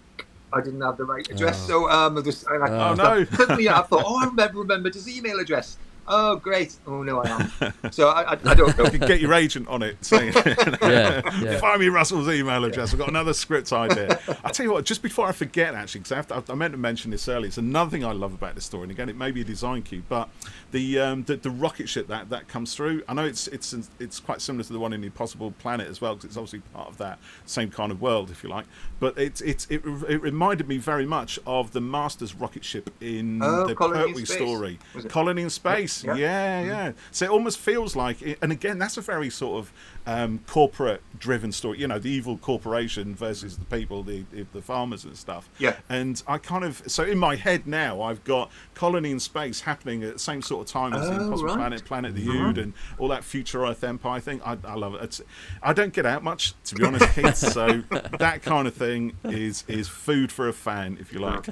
I didn't have the right address, so suddenly I thought, I remembered his email address. Oh, great. Oh, no, I am. So I don't know. You can get your agent on it saying, find me Russell's email address. I've got another script idea. I'll tell you what, just before I forget, actually, because I meant to mention this earlier, it's another thing I love about this story, and again, it may be a design cue, but the rocket ship that comes through, I know it's quite similar to the one in the Impossible Planet as well, because it's obviously part of that same kind of world, if you like, but it reminded me very much of the Masters rocket ship in the Pertwee story. Colony in Space. Yeah. So it almost feels like, and again, that's a very sort of corporate-driven story. You know, the evil corporation versus the people, the farmers and stuff. Yeah. And I kind of, so in my head now, I've got Colony in Space happening at the same sort of time as the Impossible Planet the Ood, and all that future Earth Empire thing. I love it. I don't get out much, to be honest, Keith. So that kind of thing is food for a fan, if you like.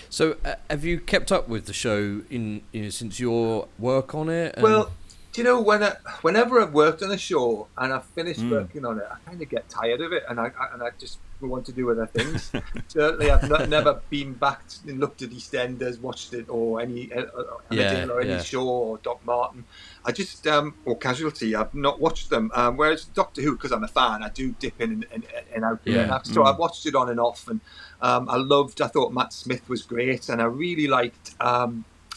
So, have you kept up with the show since your work on it? Well, do you know, whenever I've worked on a show and I've finished working on it, I kind of get tired of it, and I just want to do other things. Certainly, I've never been back and looked at EastEnders, watched it, or any show, or Doc Martin. I just or Casualty. I've not watched them. Whereas Doctor Who, because I'm a fan, I do dip in and out there. So I've watched it on and off, and I thought Matt Smith was great, and I really liked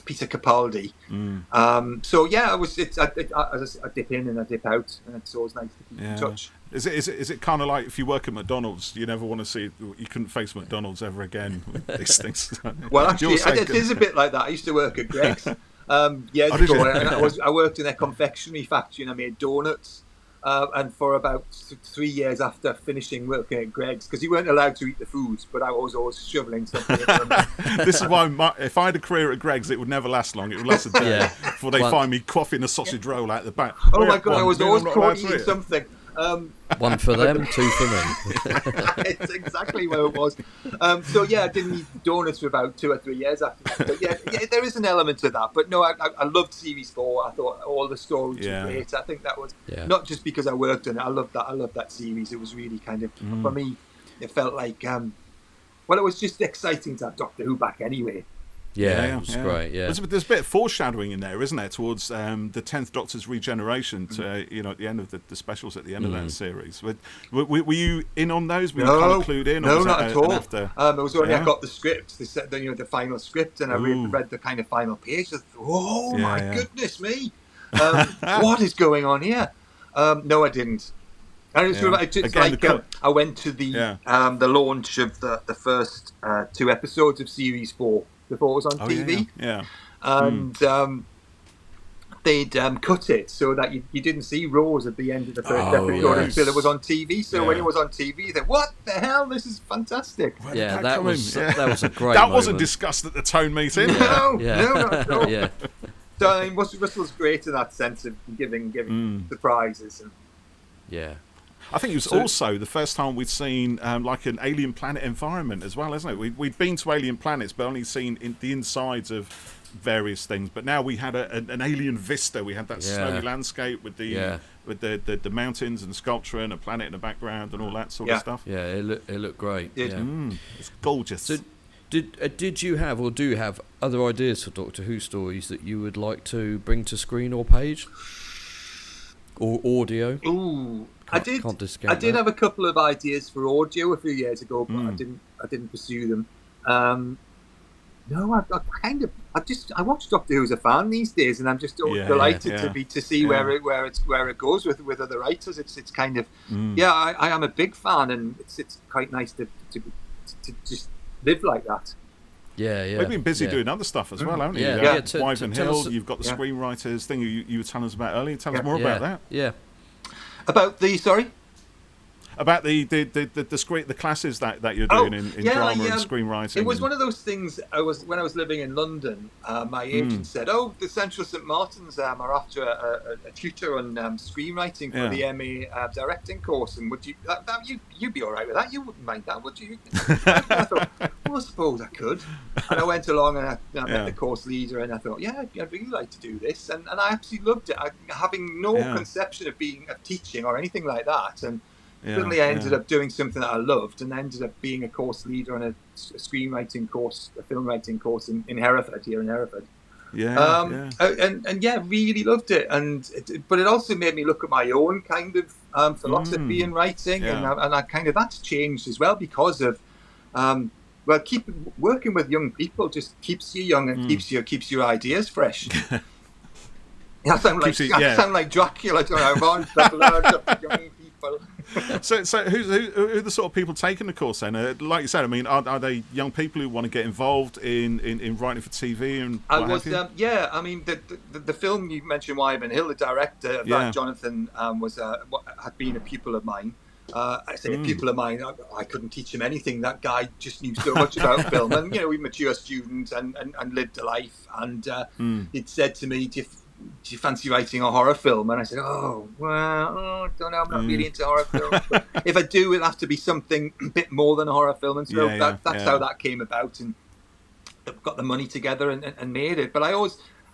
Peter Capaldi. I dip in and I dip out, and it's always nice to keep in touch. Is it kind of like if you work at McDonald's, you never want to see, you couldn't face McDonald's ever again with these things? Well, actually, it is a bit like that. I used to work at Greggs years ago, and I worked in a confectionery factory, and I made donuts. And for about 3 years after finishing working at Greggs, because you weren't allowed to eat the foods, but I was always shoveling something in them. This is why if I had a career at Greggs, it would never last long. It would last a day before they find me quaffing a sausage roll out the back. Oh my God, I was always caught eating something. One for them, two for me. It's exactly where it was. I didn't eat donuts for about 2 or 3 years after that. But there is an element to that. But no, I loved Series 4. I thought all the stories were great. I think that was not just because I worked on it. I loved that series. It was really kind of, for me, it felt like Well, it was just exciting to have Doctor Who back anyway. Yeah, it was great. Yeah, there's a bit of foreshadowing in there, isn't there, towards the 10th Doctor's regeneration? To at the end of the specials at the end of that series. Were you in on those? Were you kind of clued in? No, not at all. It was only I got the script. They said the final script, and I read the kind of final page. I thought, oh my goodness me, what is going on here? No, I didn't. And I went to the launch of the first 2 episodes of Series 4 before it was on TV. And they'd cut it so that you didn't see Rose at the end of the first episode until it was on TV. So when it was on TV, you think, what the hell? This is fantastic. That was a great That wasn't discussed at the Tone meeting. No, not at all. So I mean, Russell's great in that sense of giving surprises. And, I think it was also the first time we'd seen like an alien planet environment as well, isn't it? We'd been to alien planets, but only seen the insides of various things. But now we had an alien vista. We had that snowy landscape with the mountains and sculpture and a planet in the background and all that sort of stuff. Yeah, it looked great. It's gorgeous. So, did you have or do you have other ideas for Doctor Who stories that you would like to bring to screen or page? Or audio? Ooh, I did have a couple of ideas for audio a few years ago, but I didn't pursue them. No, I watch Doctor Who as a fan these days, and I'm just delighted to see where it goes with other writers. It's kind of I am a big fan, and it's quite nice to just live like that. We've been busy doing other stuff as well, haven't you? Wyvern Hill, you've got the screenwriters thing you were telling us about earlier. Tell us more about that. Yeah. About the About the classes that you're doing in drama and screenwriting. It was one of those things. When I was living in London, my agent said, "Oh, the Central St Martins are after a tutor on screenwriting for the MA directing course, and would you'd be all right with that? You wouldn't mind that, would you?" I thought, well, I suppose I could. And I went along and I met the course leader, and I thought, I'd really like to do this, and I absolutely loved it. Having no conception of teaching or anything like that, and suddenly I ended up doing something that I loved, and I ended up being a course leader on a screenwriting course, a film writing course in Hereford, here in Hereford. Really loved it, but it also made me look at my own kind of philosophy in writing, and I kind of that's changed as well because of keep working with young people just keeps you young and keeps your ideas fresh. I sound like Dracula. I want the blood of young people. So who are the sort of people taking the course then? Like you said, I mean, are they young people who want to get involved in writing for TV and what have you? I mean, the film you mentioned, Wyvern Hill, the director of that, Jonathan, had been a pupil of mine. I say a pupil of mine. I couldn't teach him anything. That guy just knew so much about film, and we mature students and lived a life. And he'd said to me, "Do you fancy writing a horror film?" And I said, "Oh, well, I don't know. I'm not really into horror films. But if I do, it'll have to be something a bit more than a horror film." And so that's how that came about, and got the money together and made it. But I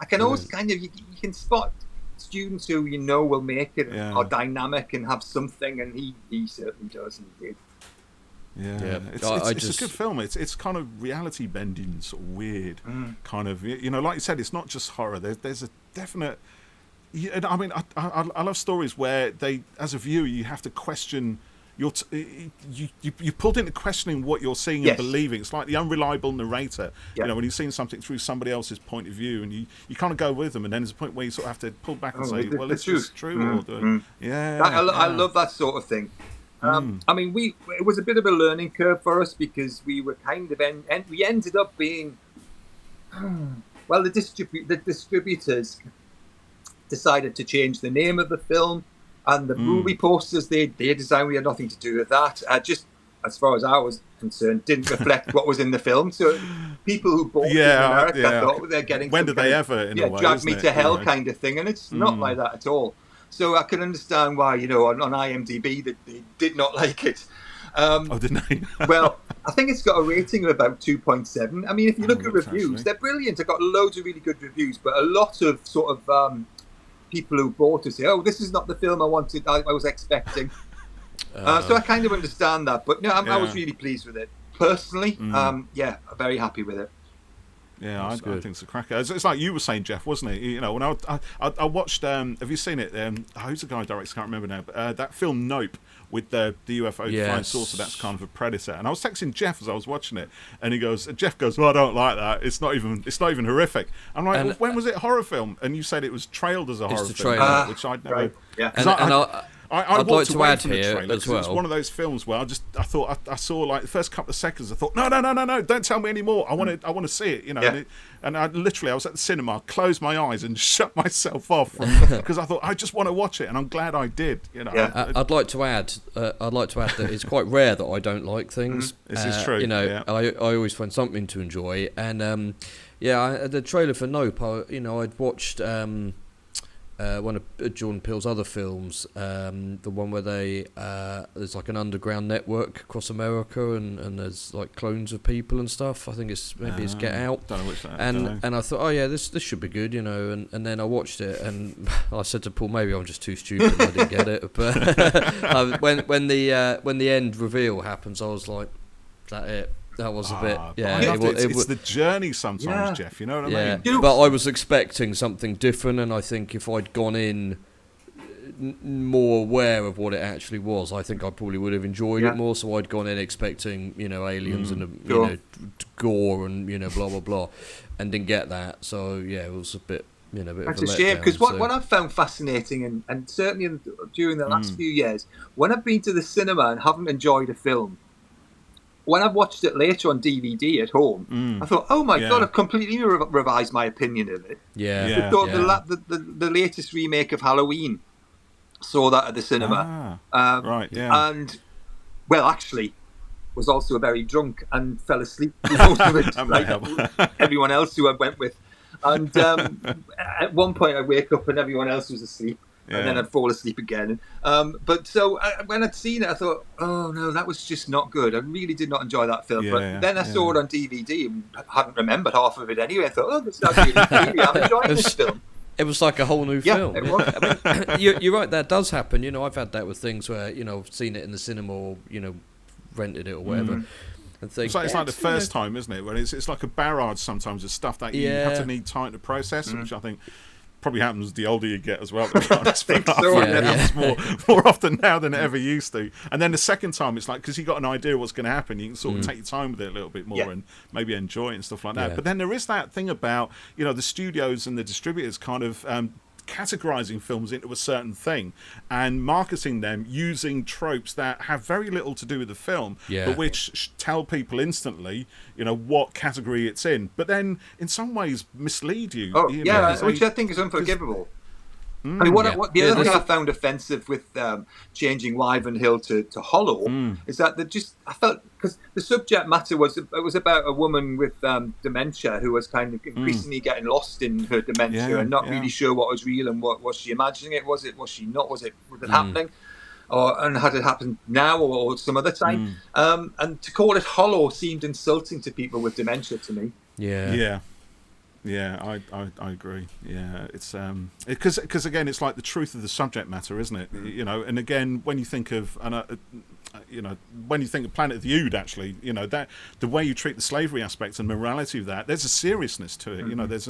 can always kind of you can spot students who will make it, are dynamic and have something, and he certainly does, and he did. It's a good film. It's kind of reality bending, sort of weird, kind of. Like you said, it's not just horror. There's a definite. I mean, I love stories where they, as a viewer, you have to question. You're pulled into questioning what you're seeing and believing. It's like the unreliable narrator. When you're seeing something through somebody else's point of view, and you kind of go with them, and then there's a point where you sort of have to pull back and say, "Well, is this true?" I love that sort of thing. I mean, it was a bit of a learning curve for us because we were kind of we ended up being the distributors decided to change the name of the film, and the movie posters they designed, we had nothing to do with that. Just as far as I was concerned, didn't reflect what was in the film. So people who bought it in America thought they're getting when did they ever in a way, drag me to hell kind of thing, and it's not like that at all. So I can understand why, on IMDb that they did not like it. Didn't they? Well, I think it's got a rating of about 2.7. I mean, if you look at reviews, they're brilliant. I've got loads of really good reviews, but a lot of sort of people who bought it say, "Oh, this is not the film I wanted. I was expecting." So I kind of understand that, but no, I was really pleased with it. personally, I'm very happy with it. Yeah, I think it's a cracker. It's like you were saying, Jeff, wasn't it? You know, when I watched, have you seen it? Who's the guy who directs? I can't remember now. But that film Nope with the UFO flying saucer. That's kind of a predator. And I was texting Jeff as I was watching it, and Jeff goes, "Well, I don't like that. It's not even horrific." I'm like, well, when was it a horror film? And you said it was trailed as a horror film, which I'd never. Right. Yeah. I'd like to add from the here as well. It's one of those films where I saw like the first couple of seconds. I thought, no, don't tell me anymore. I want to see it, you know. Yeah. And I was at the cinema, closed my eyes and shut myself off because I thought I just want to watch it, and I'm glad I did. You know. Yeah. I'd like to add that it's quite rare that I don't like things. This is true. You know, yeah. I always find something to enjoy, and the trailer for Nope. I'd watched. One of Jordan Peele's other films, the one where there's like an underground network across America, and there's like clones of people and stuff. I think it's Get Out. Don't know which that. And I thought, oh yeah, this should be good, you know. And then I watched it, and I said to Paul, maybe I'm just too stupid and I didn't get it. But when the end reveal happens, I was like, is that it? That was a bit, it's the journey sometimes, Jeff. You know what I mean? But I was expecting something different, and I think if I'd gone in more aware of what it actually was, I think I probably would have enjoyed it more. So I'd gone in expecting, aliens and gore and blah blah blah, and didn't get that. So it was a bit. It's a shame because what I've found fascinating, and certainly during the last few years, when I've been to the cinema and haven't enjoyed a film. When I've watched it later on DVD at home, I thought, "Oh my God, I've completely revised my opinion of it." I thought the latest remake of Halloween, saw that at the cinema, and actually, was also very drunk and fell asleep through most of it, like everyone else who I went with. And at one point, I wake up and everyone else was asleep. And then I'd fall asleep again. But when I'd seen it, I thought, oh no, that was just not good. I really did not enjoy that film. But then I saw it on DVD and hadn't remembered half of it anyway. I thought, oh, this is really I'm enjoying this film. It was like a whole new film. It was. I mean, you're right, that does happen. I've had that with things where, I've seen it in the cinema or, rented it or whatever. And think, it's like the first time, isn't it? When it's like a barrage sometimes of stuff that you have to need time to process, which I think... probably happens the older you get as well, to be honest. More often now than it ever used to. And then the second time, it's like, because you've got an idea of what's going to happen, you can sort of take your time with it a little bit more and maybe enjoy it and stuff like that. But then there is that thing about, the studios and the distributors kind of categorizing films into a certain thing and marketing them using tropes that have very little to do with the film, but which tell people instantly, what category it's in, but then in some ways mislead you. Which I think is unforgivable. I mean, what the other thing I found offensive with changing Wyvern Hill to Hollow is that I felt, because the subject matter was about a woman with dementia who was kind of increasingly getting lost in her dementia and not really sure what was real and what was she imagining it, was she not, was it happening, and had it happened now or some other time, and to call it Hollow seemed insulting to people with dementia to me. Yeah, I agree. Yeah, it's because again, it's like the truth of the subject matter, isn't it? And again, when you think of when you think of Planet of the Ood, actually, that the way you treat the slavery aspects and morality of that, there's a seriousness to it. There's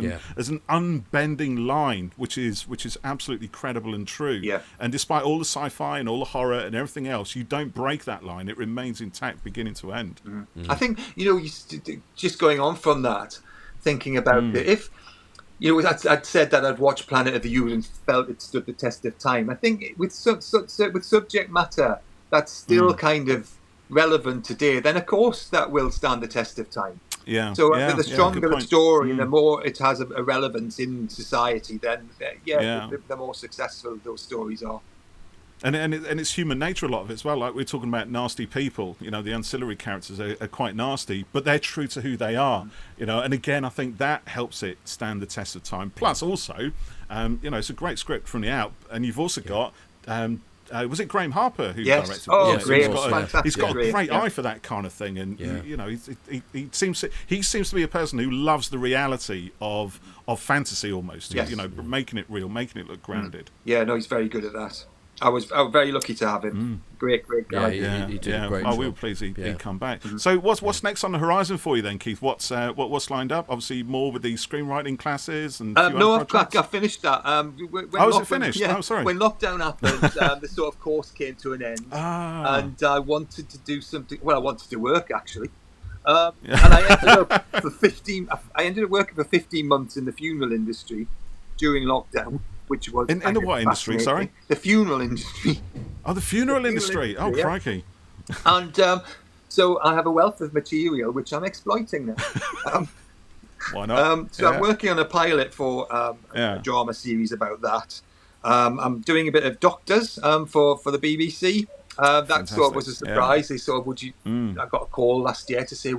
an unbending line which is absolutely credible and true. Yeah. And despite all the sci-fi and all the horror and everything else, you don't break that line; it remains intact, beginning to end. I think just going on from that. Thinking about it, if I'd said that I'd watched Planet of the Ood and felt it stood the test of time. I think with subject matter that's still kind of relevant today, then of course that will stand the test of time. Yeah. So the stronger the story, the more it has a relevance in society, then the more successful those stories are. And it's human nature, a lot of it as well. Like we're talking about nasty people, the ancillary characters are quite nasty, but they're true to who they are, And again, I think that helps it stand the test of time. Plus, also, it's a great script from the out, and you've also got. Was it Graham Harper who directed it? Oh, great! He's got a great eye for that kind of thing, and he seems to be a person who loves the reality of fantasy almost. Yes. Making it real, making it look grounded. Yeah, no, he's very good at that. I was very lucky to have him. Great guy. He did a great job. We were pleased he'd come back. So what's next on the horizon for you then, Keith? What's lined up? Obviously more with the screenwriting classes and I finished that. Is it finished? Yeah, sorry. When lockdown happened, the sort of course came to an end, and I wanted to do something. Well, I wanted to work actually. And I ended up working for 15 months in the funeral industry during lockdown, which was in the what industry? Sorry, the funeral industry. Oh, the funeral industry. Oh, crikey! And so I have a wealth of material which I'm exploiting now. Why not? So I'm working on a pilot for a drama series about that. I'm doing a bit of Doctors for the BBC. That sort of was a surprise. They sort of, I got a call last year to say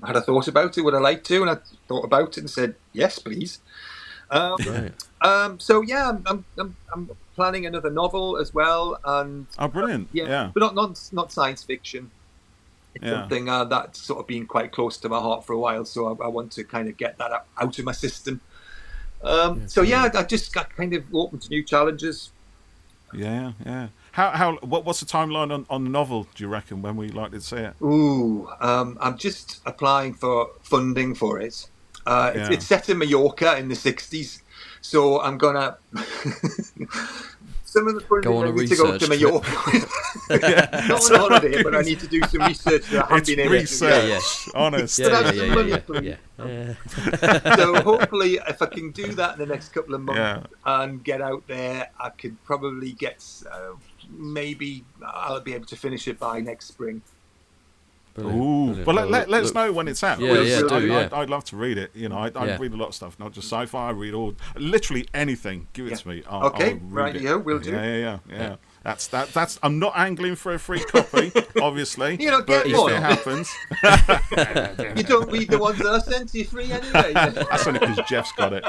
had I thought about it, would I like to? And I thought about it and said yes, please. So I'm planning another novel as well. And brilliant! But not science fiction. It's something that's sort of been quite close to my heart for a while. So I want to kind of get that out of my system. I just got kind of open to new challenges. Yeah. What's the timeline on the novel, do you reckon, when we likely to see it? I'm just applying for funding for it. It's set in Mallorca in the 60s, so I'm gonna some of the funding I need to go to Mallorca with. Not on holiday, but I need to do some research that I haven't been able to. Honest. So hopefully, if I can do that in the next couple of months and get out there, I could probably get. Maybe I'll be able to finish it by next spring. Brilliant. Well, let us know when it's out. I'd love to read it. I read a lot of stuff, not just sci-fi. I read literally anything. Give it to me. I'll read it. We'll do. Yeah. That's. I'm not angling for a free copy, obviously. You don't get one. If it happens, you don't read the ones that I sent you free anyway. That's only because Jeff's got it.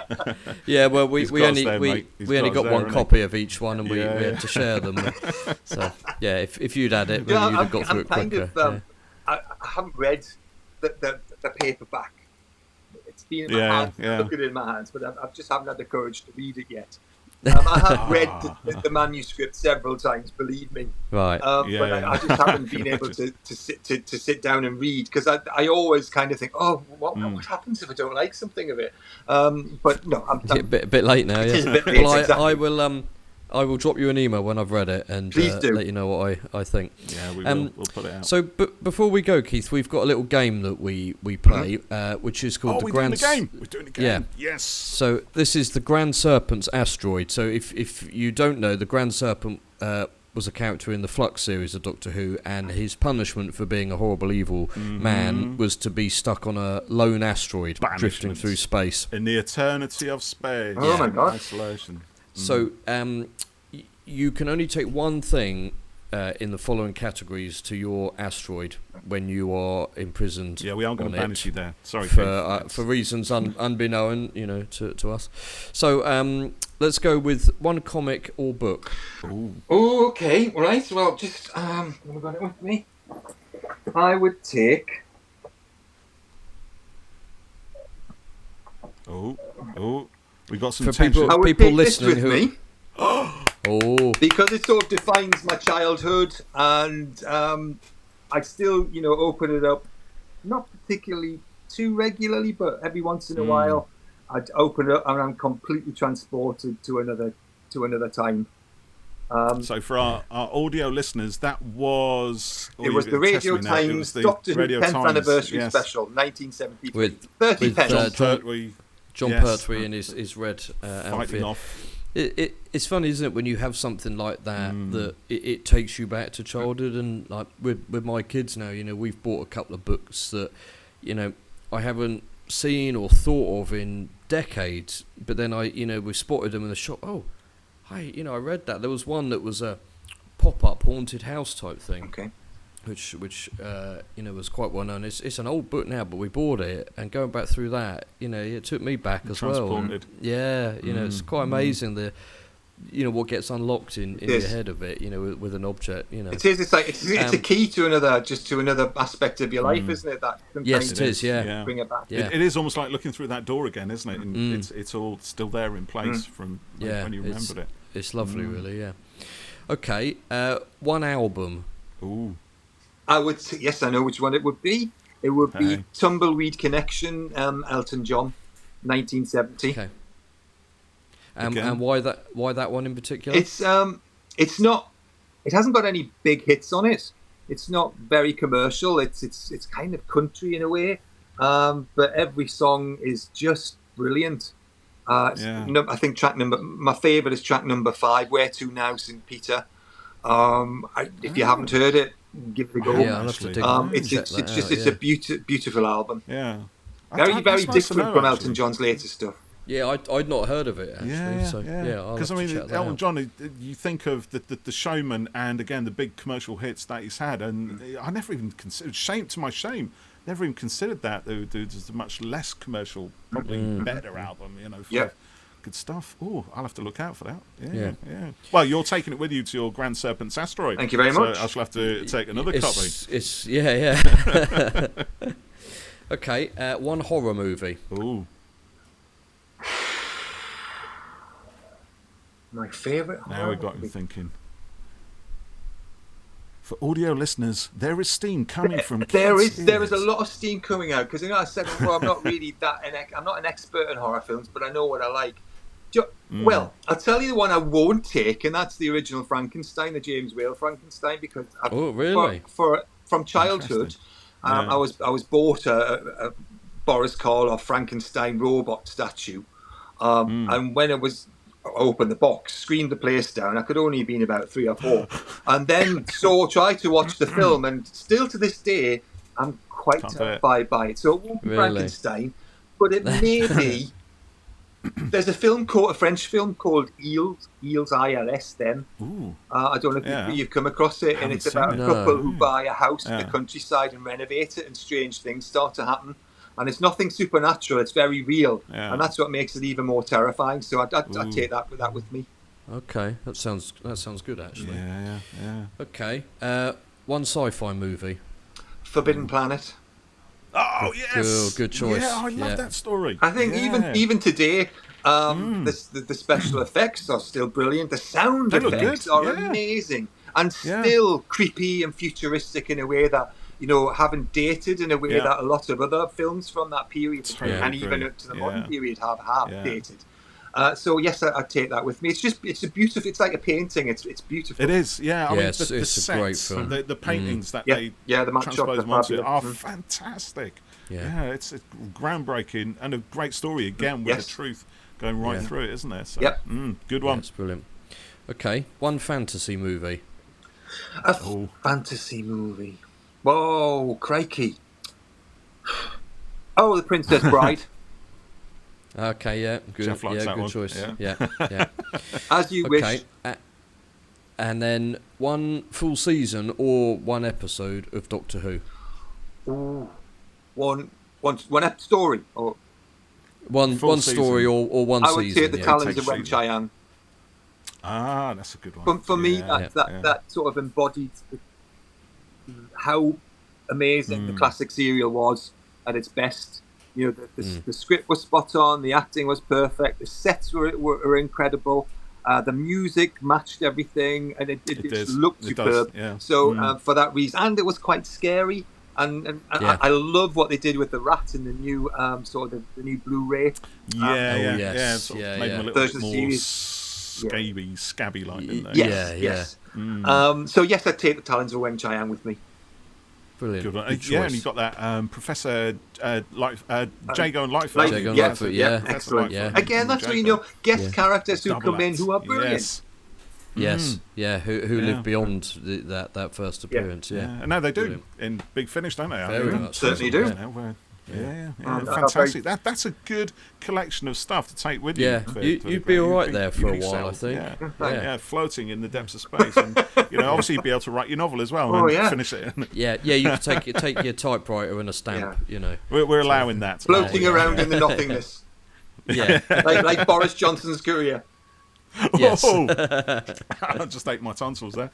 Yeah, well, we only got one copy of each one, and we had to share them. So if you'd had it, then you'd have got through it quicker. I haven't read the paperback. It's been in my hands. Look at it in my hands, but I just haven't had the courage to read it yet. I have read the manuscript several times, believe me. Right. But I just haven't been able to sit down and read, because I always kind of think, what happens if I don't like something of it? But no, I'm a bit late now. It is a bit late, exactly. I will drop you an email when I've read it and let you know what I think. Yeah, we will. We'll put it out. So, before we go, Keith, we've got a little game that we play, which is called the Grand... We're doing the game. Yeah. Yes. So, this is the Grand Serpents Asteroid. So, if you don't know, the Grand Serpent was a character in the Flux series of Doctor Who, and his punishment for being a horrible evil man was to be stuck on a lone asteroid drifting through space. In the eternity of space. Oh my God. Isolation. So, you can only take one thing in the following categories to your asteroid when you are imprisoned. Yeah, we aren't going to banish you there. Sorry, for reasons unbeknown, to us. So, let's go with one comic or book. Okay, right. Well, just I've got it with me. I would take. We got some people listening who. Me. Because it sort of defines my childhood, and I still, open it up, not particularly too regularly, but every once in a while, I'd open it up and I'm completely transported to another time. So for our audio listeners, that was... It was the Radio Times Doctor Who 10th Anniversary Special, 1973. With 30 pence. John Pertwee in his red outfit. Off. It's funny, isn't it, when you have something like that, that it takes you back to childhood. And like with my kids now, we've bought a couple of books that, I haven't seen or thought of in decades. But then we spotted them in the shop. Oh, I read that. There was one that was a pop-up haunted house type thing. Okay. Which was quite well known. It's an old book now, but we bought it, and going back through that, it took me back as well. Yeah, it's quite amazing what gets unlocked in your head of it, with an object, It is. It's like it's a key to another aspect of your life, isn't it? That yes, it is. Yeah, bring it back. Yeah. It is almost like looking through that door again, isn't it? And it's all still there in place from when you remembered it. It's lovely, really. Yeah. Okay, one album. Ooh. I would say, yes, I know which one it would be. It would be Tumbleweed Connection, Elton John, 1970. Okay. And why that one in particular? It's not. It hasn't got any big hits on it. It's not very commercial. It's kind of country in a way, but every song is just brilliant. I think my favourite is track number 5, Where To Now, St. Peter. If you haven't heard it, give it a go. Yeah, I'll have to it's a beautiful album. Yeah, very different from Elton John's latest stuff. Yeah, I'd not heard of it actually. Because Elton John, you think of the Showman and again the big commercial hits that he's had, and I never even considered. Never even considered that. There's a much less commercial, probably better album. For good stuff. Oh, I'll have to look out for that. Yeah. Well, you're taking it with you to your Grand Serpents Asteroid. Thank you very much. I shall have to take another copy. Okay, one horror movie. Ooh. My favourite. Now we've got him thinking. For audio listeners, there is steam coming from. There is a lot of steam coming out because I said before I'm not really I'm not an expert in horror films, but I know what I like. Well, I'll tell you the one I won't take, and that's the original Frankenstein, the James Whale Frankenstein, because from childhood, I was bought a Boris Karloff Frankenstein robot statue, and when it was. Opened the box, screamed the place down. I could only have been about 3 or 4, and then tried to watch the film, and still to this day, I'm quite terrified by it. So it won't be Frankenstein, but it may be. There's a French film called Eels, ILS. Then I don't know if you've come across it, and it's about a couple who buy a house in the countryside and renovate it, and strange things start to happen. And it's nothing supernatural; it's very real, and that's what makes it even more terrifying. So I'd take that with me. Okay, that sounds good actually. Yeah. Okay, one sci-fi movie. Forbidden Planet. Oh yes, good choice. Yeah, I love that story. I think even today, the special effects are still brilliant. The sound effects are amazing, and still creepy and futuristic in a way that. Haven't dated in a way that a lot of other films from that period and even up to the modern period have dated. So yes, I'd take that with me. It's a beautiful. It's like a painting. It's beautiful. It is. Yeah. I mean, it's a great film. The paintings that they transpose them onto are fantastic. Yeah, it's groundbreaking and a great story again with the truth going right through it, isn't there? So, good one. That's brilliant. Okay, one fantasy movie. Fantasy movie. Whoa, crikey. Oh, The Princess Bride. Okay, yeah, good. Jeff likes that good one. choice. Yeah. As you wish. And then one full season or one episode of Doctor Who. Ooh. One story or one story or one season. I would take the Talons of Wen-Chiang. Ah, that's a good one. For me, that sort of embodied how amazing the classic serial was at its best. The script was spot on, the acting was perfect, the sets were incredible, the music matched everything, and it just looked superb. So for that reason, and it was quite scary. And I love what they did with the rat in the new the new Blu-ray. Made them a little bit more scabby like, didn't they? Yes. So yes, I'd take the Talons of Wen-Chiang with me. Brilliant. Good one. And you've got that Professor Jago and Lightfoot. Jago and Lightfoot, excellent. Again, that's where guest characters who come in who are brilliant. Yes, who live beyond that first appearance. Yeah. And now they do in Big Finish, don't they? Very much certainly do. Fantastic. That's a good collection of stuff to take with you. Yeah, you'd be all right there for a while, I think. Floating in the depths of space, and obviously you'd be able to write your novel as well and finish it. You could take your typewriter and a stamp. We're allowing that. Floating around in the nothingness. Yeah, like Boris Johnson's career. Yes. I'll just ate my tonsils there.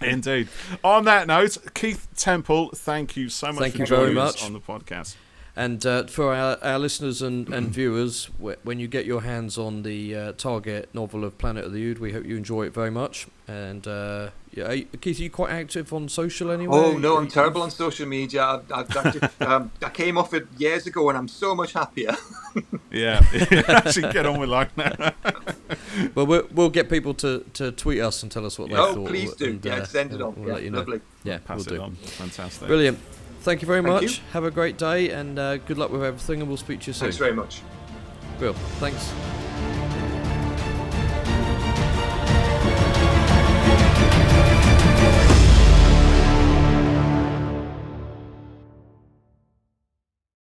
Indeed. On that note, Keith Temple, thank you so much for joining us on the podcast. And for our listeners and viewers, when you get your hands on the Target novel of Planet of the Ood, we hope you enjoy it very much. And Keith, are you quite active on social anyway? Oh no, I'm terrible on social media. I came off it years ago, and I'm so much happier. Yeah, actually get on with life now. Well, we'll get people to tweet us and tell us what they thought. Oh, please do. And, send it on. We'll let you know. Lovely. Yeah, pass it on. Fantastic. Brilliant. Thank you very much. You. Have a great day, and good luck with everything, and we'll speak to you soon. Thanks very much. Bill, thanks.